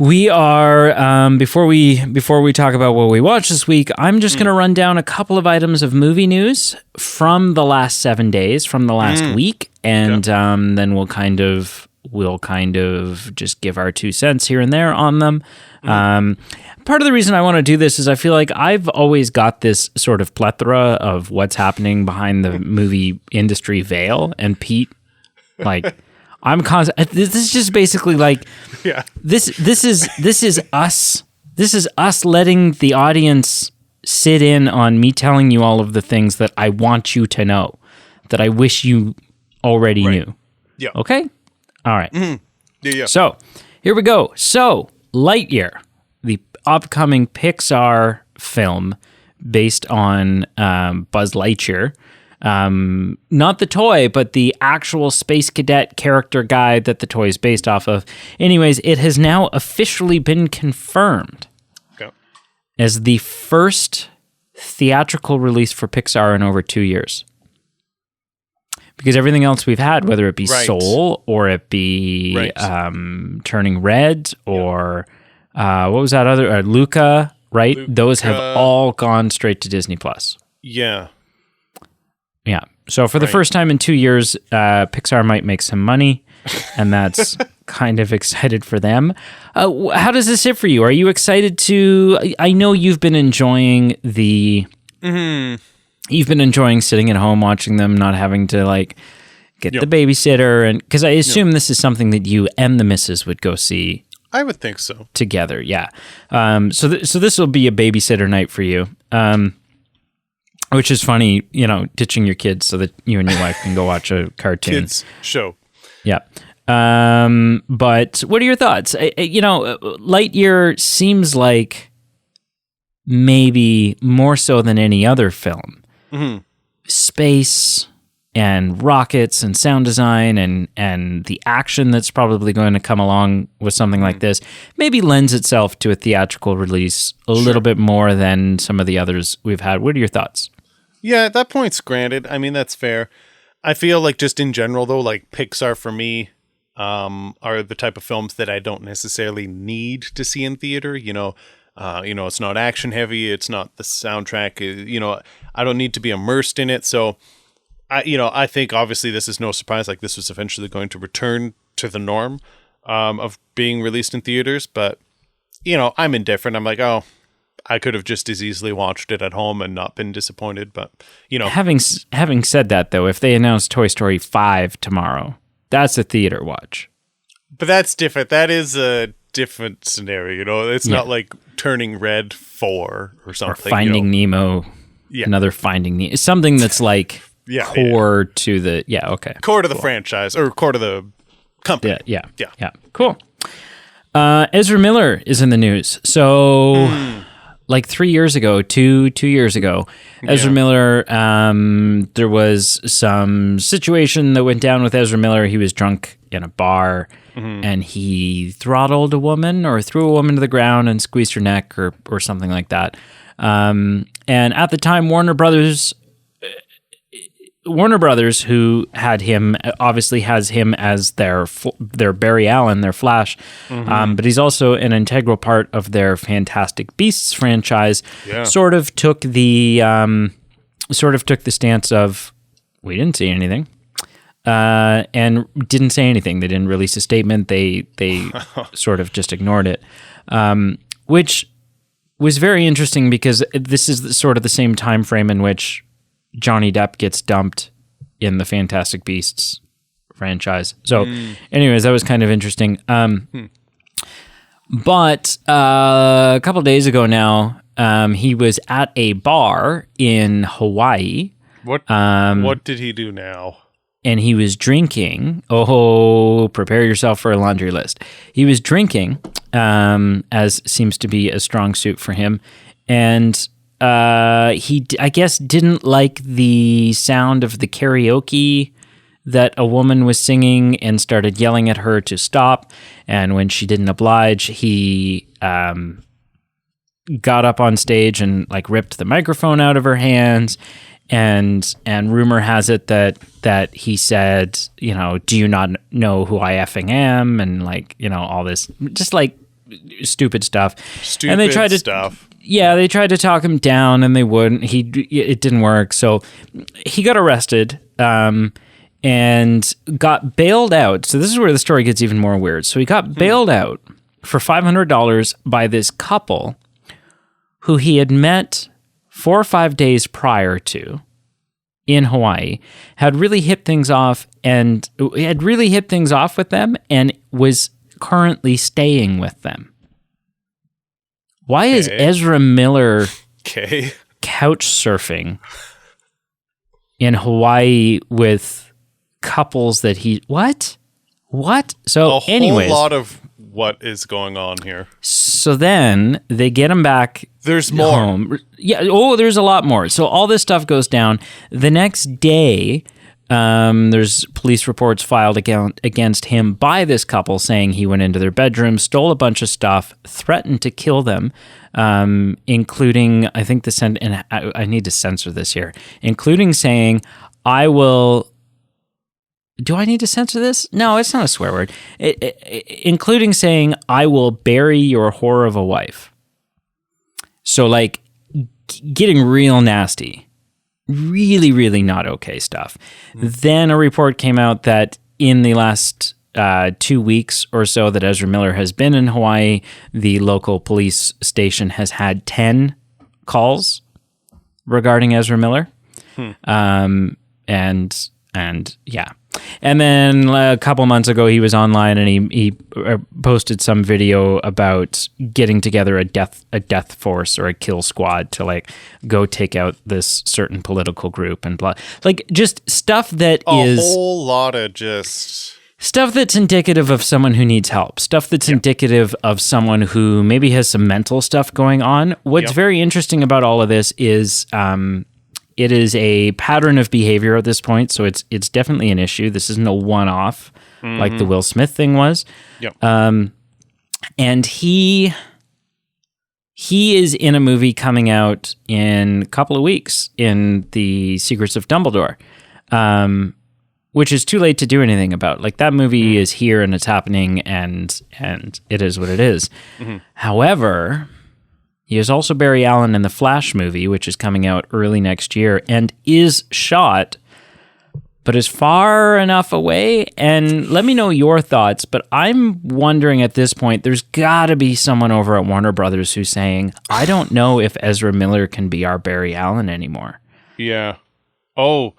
we are, before we talk about what we watched this week, I'm just going to run down a couple of items of movie news from the last 7 days, from the last week, and then we'll kind of just give our 2 cents here and there on them. Part of the reason I want to do this is I feel like I've always got this sort of plethora of what's happening behind the movie industry veil, and Pete, This is just basically like Yeah. this is us. This is us letting the audience sit in on me telling you all of the things that I want you to know, that I wish you already knew. Yeah. Okay? All right. Yeah. So, here we go. So, Lightyear, the upcoming Pixar film based on Buzz Lightyear. Not the toy, but the actual Space Cadet character guy that the toy is based off of. Anyways, it has now officially been confirmed as the first theatrical release for Pixar in over 2 years. Because everything else we've had, whether it be Soul or it be Turning Red or what was that other, Luca, right? Those have all gone straight to Disney+. Yeah. Yeah. So for the first time in 2 years, Pixar might make some money, and that's kind of excited for them. How does this sit for you? Are you excited to? I know you've been enjoying the. You've been enjoying sitting at home watching them, not having to like get the babysitter, and because I assume this is something that you and the missus would go see. I would think so. Together, yeah. So this will be a babysitter night for you. Which is funny, ditching your kids so that you and your wife can go watch a cartoon. Kids show. Yeah. But what are your thoughts? Lightyear seems like maybe more so than any other film. Space and rockets and sound design and the action that's probably going to come along with something like this maybe lends itself to a theatrical release a little bit more than some of the others we've had. What are your thoughts? Yeah, that point's granted. I mean, that's fair. I feel like just in general, though, like Pixar for me are the type of films that I don't necessarily need to see in theater. It's not action heavy. It's not the soundtrack. I don't need to be immersed in it. So, I think obviously this is no surprise. Like this was eventually going to return to the norm of being released in theaters. But, I'm indifferent. I'm like, oh, I could have just as easily watched it at home and not been disappointed. But, Having said that, though, if they announce Toy Story 5 tomorrow, that's a theater watch. But that's different. That is a different scenario. It's not like Turning Red 4 or something. Or Finding Nemo. Yeah. Another Finding Nemo. Something that's like core to the core to the franchise or core to the company. Yeah. Cool. Ezra Miller is in the news. So like 3 years ago, two years ago, Ezra Miller, there was some situation that went down with Ezra Miller. He was drunk in a bar and he throttled a woman or threw a woman to the ground and squeezed her neck or something like that. And at the time, Warner Brothers, who had him, obviously has him as their Barry Allen, their Flash, but he's also an integral part of their Fantastic Beasts franchise. Yeah. Sort of took the stance of, we didn't see anything, and didn't say anything. They didn't release a statement. They sort of just ignored it, which was very interesting because this is sort of the same time frame in which Johnny Depp gets dumped in the Fantastic Beasts franchise. So anyways, that was kind of interesting. But a couple of days ago now, he was at a bar in Hawaii. What did he do now? And he was drinking. Oh, prepare yourself for a laundry list. He was drinking, as seems to be a strong suit for him. And he, I guess, didn't like the sound of the karaoke that a woman was singing and started yelling at her to stop. And when she didn't oblige, he got up on stage and like ripped the microphone out of her hands. And rumor has it that he said, do you not know who I effing am? And like, all this just like stupid stuff. And they tried to, yeah, they tried to talk him down and they wouldn't. It didn't work. So he got arrested and got bailed out. So this is where the story gets even more weird. So he got bailed out for $500 by this couple who he had met 4 or 5 days prior to in Hawaii had really hit things off with them and was currently staying with them. Why is Ezra Miller couch surfing in Hawaii with couples that he... What? So anyways... A whole lot of what is going on here. So then they get him back. There's more. Home. Yeah. Oh, there's a lot more. So all this stuff goes down. The next day, there's police reports filed against him by this couple saying he went into their bedroom, stole a bunch of stuff, threatened to kill them, including, I think and I need to censor this here, including saying, I will... Do I need to censor this? No, it's not a swear word. Including saying, I will bury your whore of a wife. So, like, getting real nasty. Really, really not okay stuff. Then a report came out that in the last 2 weeks or so that Ezra Miller has been in Hawaii, the local police station has had 10 calls regarding Ezra Miller. And yeah. And then a couple months ago, he was online and he posted some video about getting together a death force or a kill squad to like go take out this certain political group and blah, like just stuff that is a whole lot of just stuff that's indicative of someone who needs help, stuff that's indicative of someone who maybe has some mental stuff going on. What's very interesting about all of this is, it is a pattern of behavior at this point, so it's definitely an issue. This isn't a one-off like the Will Smith thing was. Yep. And he is in a movie coming out in a couple of weeks in The Secrets of Dumbledore, which is too late to do anything about. Like that movie is here and it's happening, and it is what it is. However, he is also Barry Allen in the Flash movie, which is coming out early next year and is shot, but is far enough away. And let me know your thoughts, but I'm wondering at this point, there's got to be someone over at Warner Brothers who's saying, I don't know if Ezra Miller can be our Barry Allen anymore. Yeah. Oh,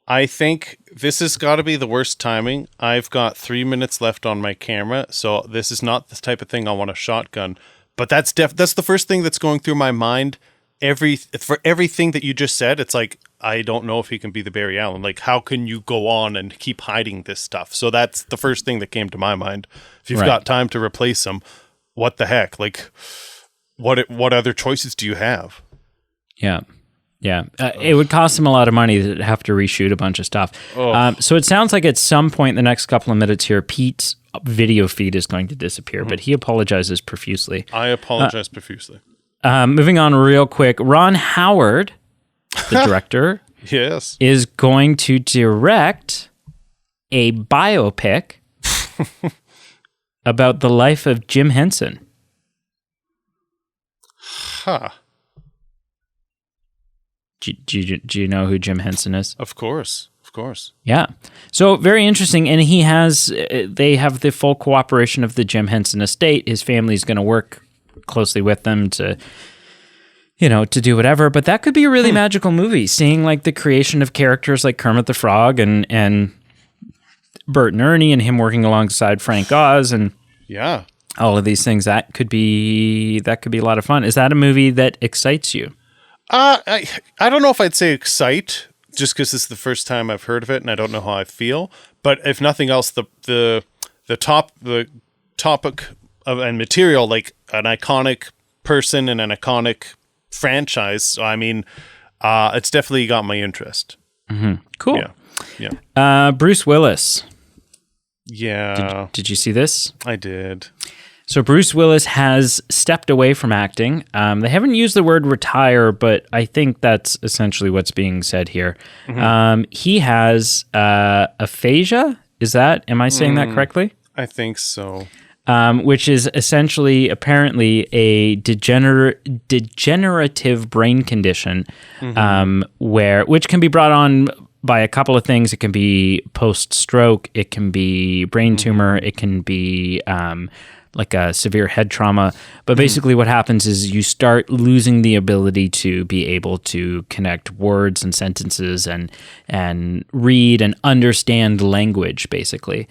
I think this has got to be the worst timing. I've got 3 minutes left on my camera, so this is not the type of thing I want to shotgun. But that's the first thing that's going through my mind. For everything that you just said, it's like, I don't know if he can be the Barry Allen. Like, how can you go on and keep hiding this stuff? So that's the first thing that came to my mind. If you've got time to replace him, what the heck? Like, what other choices do you have? Yeah. Yeah. It would cost him a lot of money to have to reshoot a bunch of stuff. So it sounds like at some point in the next couple of minutes here, Pete's video feed is going to disappear, but he apologizes profusely. I apologize profusely. Moving on real quick, Ron Howard, the director, yes, is going to direct a biopic about the life of Jim Henson. Huh. Do you know who Jim Henson is? Of course. Yeah. So very interesting. And they have the full cooperation of the Jim Henson estate. His family's going to work closely with them to do whatever. But that could be a really magical movie, seeing like the creation of characters like Kermit the Frog and Bert and Ernie and him working alongside Frank Oz and all of these things. That could be a lot of fun. Is that a movie that excites you? I don't know if I'd say excite, just because this is the first time I've heard of it and I don't know how I feel. But if nothing else, the topic of and material, like an iconic person and an iconic franchise. So I mean, it's definitely got my interest. Mm-hmm. Cool. Yeah. Bruce Willis. Yeah. Did you see this? I did. So Bruce Willis has stepped away from acting. They haven't used the word retire, but I think that's essentially what's being said here. Mm-hmm. He has aphasia. Am I saying that correctly? I think so. Which is essentially, apparently, a degenerative brain condition, which can be brought on by a couple of things. It can be post-stroke, it can be brain tumor, it can be like a severe head trauma. But basically what happens is you start losing the ability to be able to connect words and sentences and read and understand language, basically.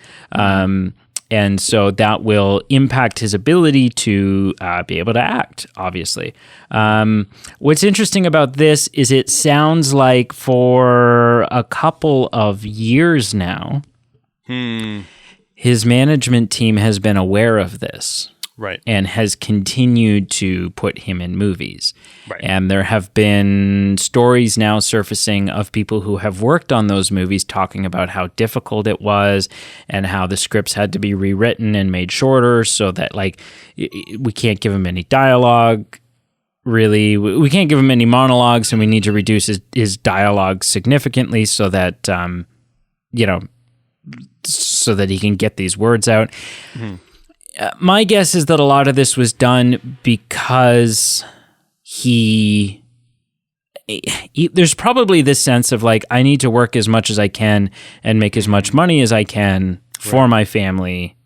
And so that will impact his ability to be able to act, obviously. What's interesting about this is it sounds like for a couple of years now, his management team has been aware of this. Right. And has continued to put him in movies. Right. And there have been stories now surfacing of people who have worked on those movies talking about how difficult it was and how the scripts had to be rewritten and made shorter so that, like, we can't give him any dialogue, really. We can't give him any monologues, and we need to reduce his dialogue significantly so that, so that he can get these words out. My guess is that a lot of this was done because there's probably this sense of like, I need to work as much as I can and make as much money as I can for my family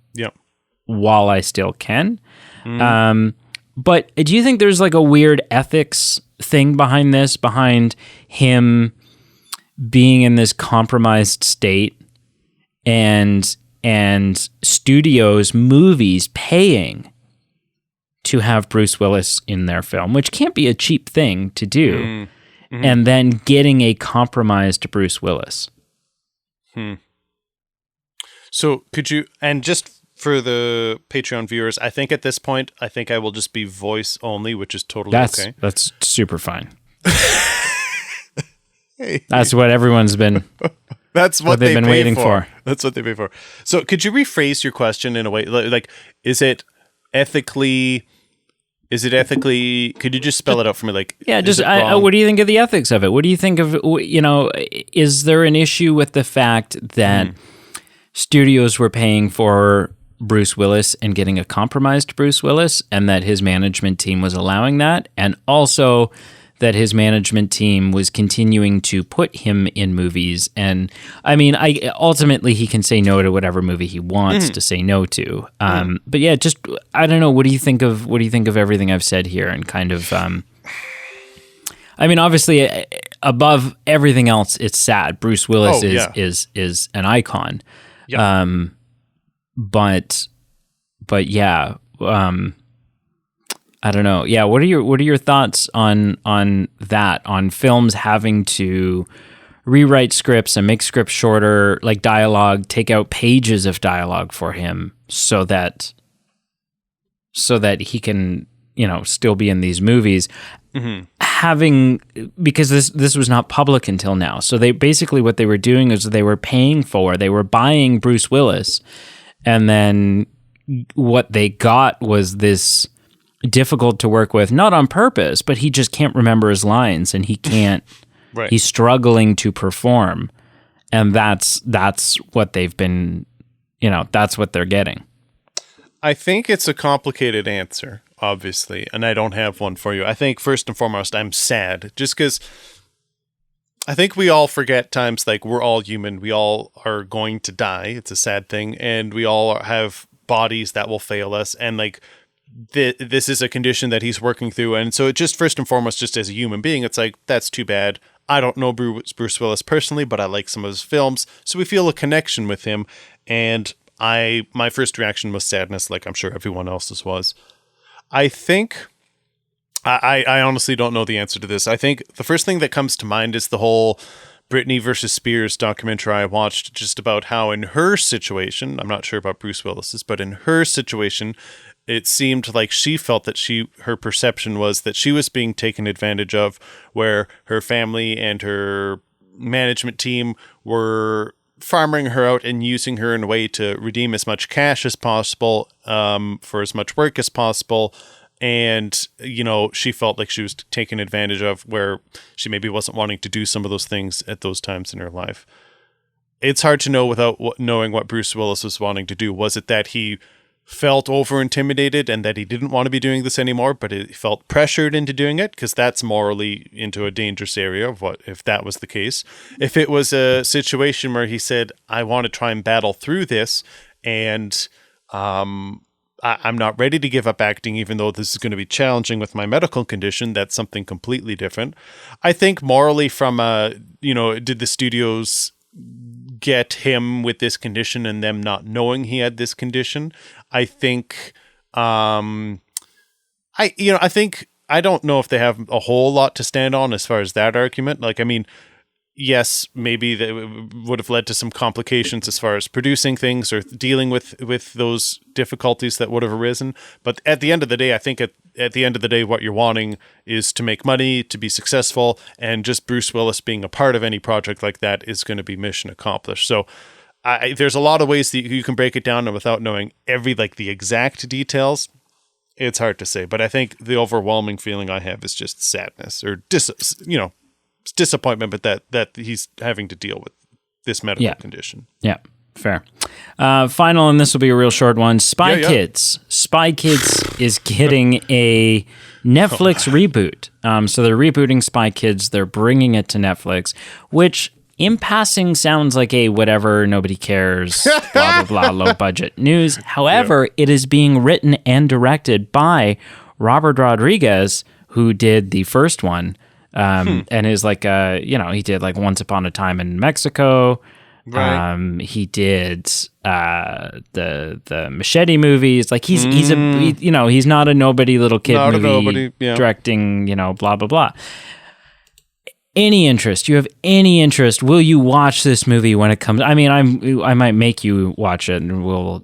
while I still can. But do you think there's like a weird ethics thing behind this, behind him being in this compromised state and studios, movies paying to have Bruce Willis in their film, which can't be a cheap thing to do, and then getting a compromised Bruce Willis? So could you, and just for the Patreon viewers, I think at this point, I think I will just be voice only, which is totally okay. That's super fine. That's what everyone's been... That's what they've been waiting for. That's what they pay for. So could you rephrase your question in a way, like, is it ethically, could you just spell it out for me? Like, yeah, just, what do you think of the ethics of it? What do you think of, is there an issue with the fact that studios were paying for Bruce Willis and getting a compromised Bruce Willis, and that his management team was allowing that? And also that his management team was continuing to put him in movies. And I mean, ultimately he can say no to whatever movie he wants to say no to. But yeah, just, I don't know. What do you think of everything I've said here? And kind of, I mean, obviously above everything else, it's sad. Bruce Willis is an icon. But yeah, I don't know. Yeah, what are your thoughts on that? On films having to rewrite scripts and make scripts shorter, like dialogue, take out pages of dialogue for him, so that he can, still be in these movies. Because this was not public until now. So they basically, what they were doing is they were buying Bruce Willis, and then what they got was this difficult to work with, not on purpose, but he just can't remember his lines, and he can't. Right. He's struggling to perform, and that's what they've been. That's what they're getting. I think it's a complicated answer, obviously, and I don't have one for you. I think first and foremost, I'm sad, just because I think we all forget times, like, we're all human. We all are going to die. It's a sad thing, and we all have bodies that will fail us, and like, this is a condition that he's working through. And so it just, first and foremost, just as a human being, it's like, that's too bad. I don't know Bruce Willis personally, but I like some of his films, so we feel a connection with him. And my first reaction was sadness, like I'm sure everyone else's was. I think, I honestly don't know the answer to this. I think the first thing that comes to mind is the whole Britney versus Spears documentary I watched, just about how in her situation, I'm not sure about Bruce Willis's, but in her situation, it seemed like she felt that her perception was that she was being taken advantage of, where her family and her management team were farming her out and using her in a way to redeem as much cash as possible, for as much work as possible. And, she felt like she was taken advantage of, where she maybe wasn't wanting to do some of those things at those times in her life. It's hard to know without knowing what Bruce Willis was wanting to do. Was it that he felt over-intimidated and that he didn't want to be doing this anymore, but he felt pressured into doing it? Because that's morally into a dangerous area of what if that was the case. If it was a situation where he said, I want to try and battle through this, and I'm not ready to give up acting, even though this is going to be challenging with my medical condition. That's something completely different. I think morally from, did the studios get him with this condition and them not knowing he had this condition? I think, I don't know if they have a whole lot to stand on as far as that argument. Like, I mean, yes, maybe that would have led to some complications as far as producing things or dealing with those difficulties that would have arisen. But at the end of the day, I think at the end of the day, what you're wanting is to make money, to be successful, and just Bruce Willis being a part of any project like that is going to be mission accomplished. So there's a lot of ways that you can break it down, and without knowing the exact details, it's hard to say. But I think the overwhelming feeling I have is just sadness or disappointment, but that he's having to deal with this medical condition. Yeah, fair. Final, and this will be a real short one. Spy Kids. Spy Kids is getting a Netflix reboot. So they're rebooting Spy Kids. They're bringing it to Netflix, which in passing sounds like a whatever, nobody cares, blah, blah, blah, low budget news. However, it is being written and directed by Robert Rodriguez, who did the first one. And is like, he did like Once Upon a Time in Mexico. Right. He did the Machete movies. Like he's not a nobody little kid movie directing, blah, blah, blah. Any interest? You have any interest? Will you watch this movie when it comes? I mean, I might make you watch it, and we'll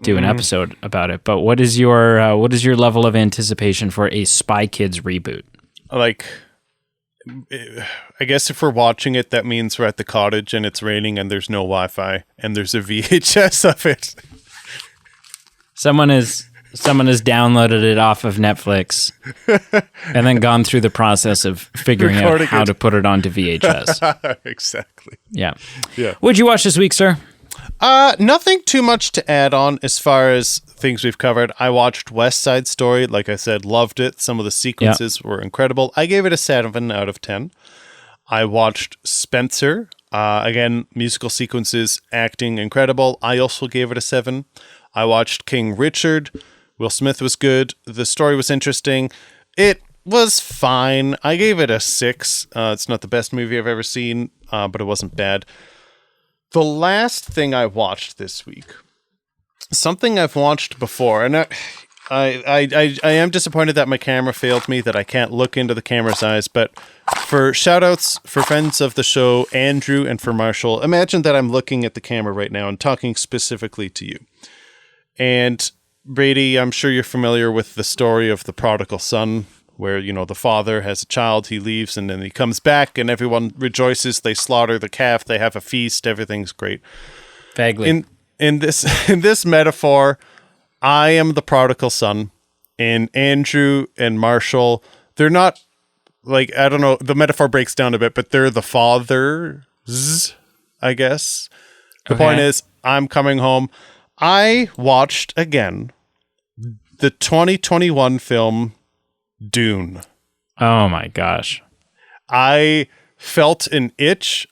do an episode about it. But what is your level of anticipation for a Spy Kids reboot? Like, I guess if we're watching it, that means we're at the cottage and it's raining and there's no Wi-Fi and there's a VHS of it. Someone has downloaded it off of Netflix and then gone through the process of figuring out how to put it onto VHS. Exactly. Yeah. What'd you watch this week, sir? Nothing too much to add on as far as things we've covered. I watched West Side Story. Like I said, loved it. Some of the sequences were incredible. I gave it a 7 out of 10. I watched Spencer. Again, musical sequences, acting incredible. I also gave it a 7. I watched King Richard. Will Smith was good. The story was interesting. It was fine. I gave it a 6. It's not the best movie I've ever seen, but it wasn't bad. The last thing I watched this week, something I've watched before, and I am disappointed that my camera failed me, that I can't look into the camera's eyes, but for shout-outs for friends of the show, Andrew, and for Marshall, imagine that I'm looking at the camera right now and talking specifically to you. And Brady, I'm sure you're familiar with the story of the prodigal son, where, the father has a child, he leaves, and then he comes back, and everyone rejoices, they slaughter the calf, they have a feast, everything's great. Vaguely. In this metaphor, I am the prodigal son, and Andrew and Marshall, they're not, like, I don't know, the metaphor breaks down a bit, but they're the fathers, I guess. The point is, I'm coming home. I watched, again, the 2021 film Dune. Oh my gosh. I felt an itch.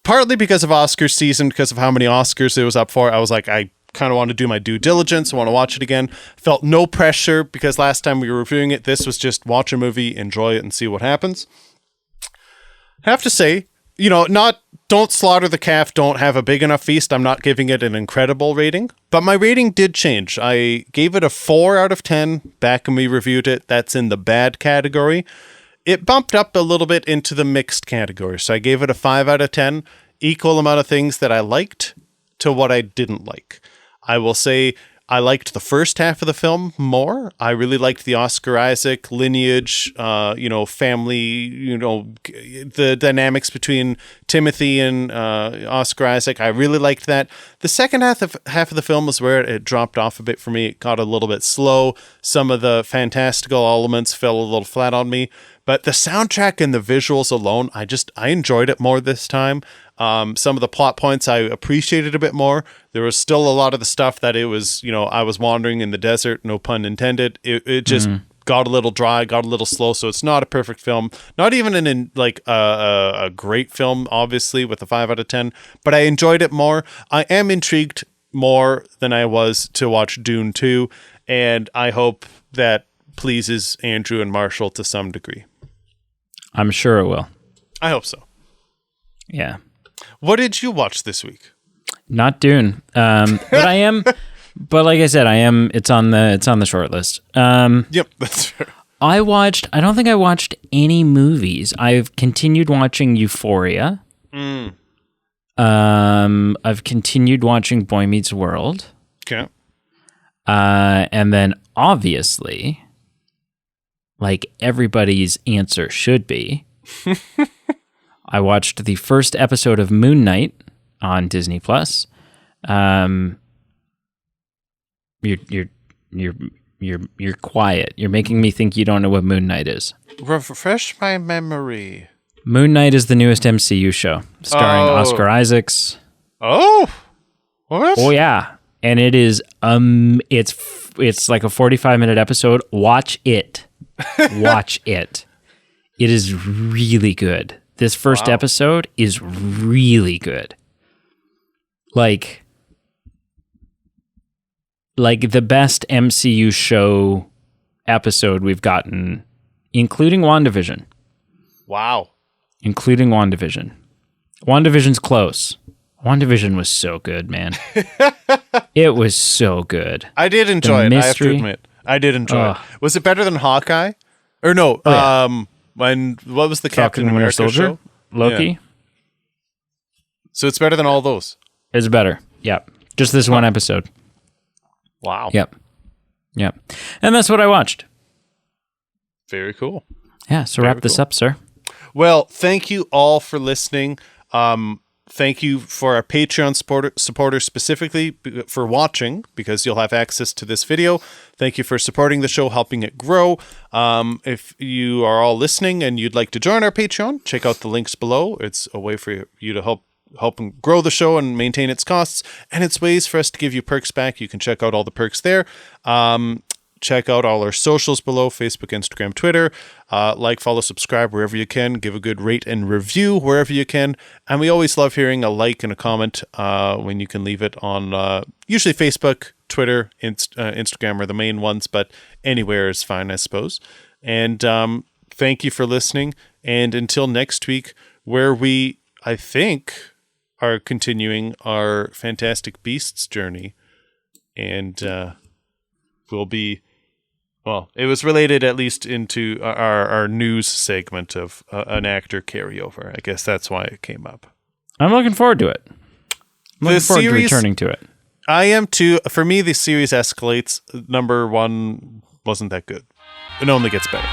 Partly because of Oscars season, because of how many Oscars it was up for, I was like, I kind of want to do my due diligence. I want to watch it again. Felt no pressure because last time we were reviewing it, this was just watch a movie, enjoy it, and see what happens. I have to say, don't slaughter the calf, don't have a big enough feast. I'm not giving it an incredible rating, but my rating did change. I gave it a 4 out of 10 back when we reviewed it. That's in the bad category. It bumped up a little bit into the mixed category. So I gave it a 5 out of 10, equal amount of things that I liked to what I didn't like. I will say I liked the first half of the film more. I really liked the Oscar Isaac lineage, family, the dynamics between Timothy and Oscar Isaac. I really liked that. The second half of the film was where it dropped off a bit for me. It got a little bit slow. Some of the fantastical elements fell a little flat on me. But the soundtrack and the visuals alone, I enjoyed it more this time. Some of the plot points I appreciated a bit more. There was still a lot of the stuff that it was, I was wandering in the desert, no pun intended. It just got a little dry, got a little slow. So it's not a perfect film. Not even a great film, obviously, with a 5 out of 10. But I enjoyed it more. I am intrigued more than I was to watch Dune 2, and I hope that pleases Andrew and Marshall to some degree. I'm sure it will. I hope so. Yeah. What did you watch this week? Not Dune. But I am, but like I said, it's on the short list. Yep, that's fair. I don't think I watched any movies. I've continued watching Euphoria. I've continued watching Boy Meets World. Okay. And then obviously, like everybody's answer should be, I watched the first episode of Moon Knight on Disney Plus. You're quiet. You're making me think you don't know what Moon Knight is. Refresh my memory. Moon Knight is the newest MCU show starring Oscar Isaacs. Oh, what? Oh yeah, and it is it's like a 45-minute episode. Watch it. Watch it. It is really good. This first episode is really good. Like the best MCU show episode we've gotten, including WandaVision. Wow. Including WandaVision. WandaVision's close. WandaVision was so good, man. It was so good. I did enjoy it, I have to admit. I did enjoy it. Was it better than Hawkeye? Or no, when what was the Captain America Soldier? show? Loki? Yeah. So it's better than all those? It's better. Yep. Just this one episode. Wow. Yep. And that's what I watched. Very cool. Yeah, so wrap this up, sir. Well, thank you all for listening. Thank you for our Patreon supporters specifically for watching, because you'll have access to this video. Thank you for supporting the show, helping it grow. If you are all listening and you'd like to join our Patreon, check out the links below. It's a way for you to help grow the show and maintain its costs, and it's ways for us to give you perks back. You can check out all the perks there. Check out all our socials below: Facebook, Instagram, Twitter. Like, follow, subscribe wherever you can. Give a good rate and review wherever you can. And we always love hearing a like and a comment when you can leave it on usually Facebook, Twitter, Instagram are the main ones, but anywhere is fine, I suppose. And thank you for listening. And until next week, where we, I think, are continuing our Fantastic Beasts journey. And we'll be... Well, it was related at least into our news segment of an actor carryover. I guess that's why it came up. I'm looking forward to it. I'm looking forward to returning to it. I am too. For me, the series escalates. Number 1 wasn't that good. It only gets better.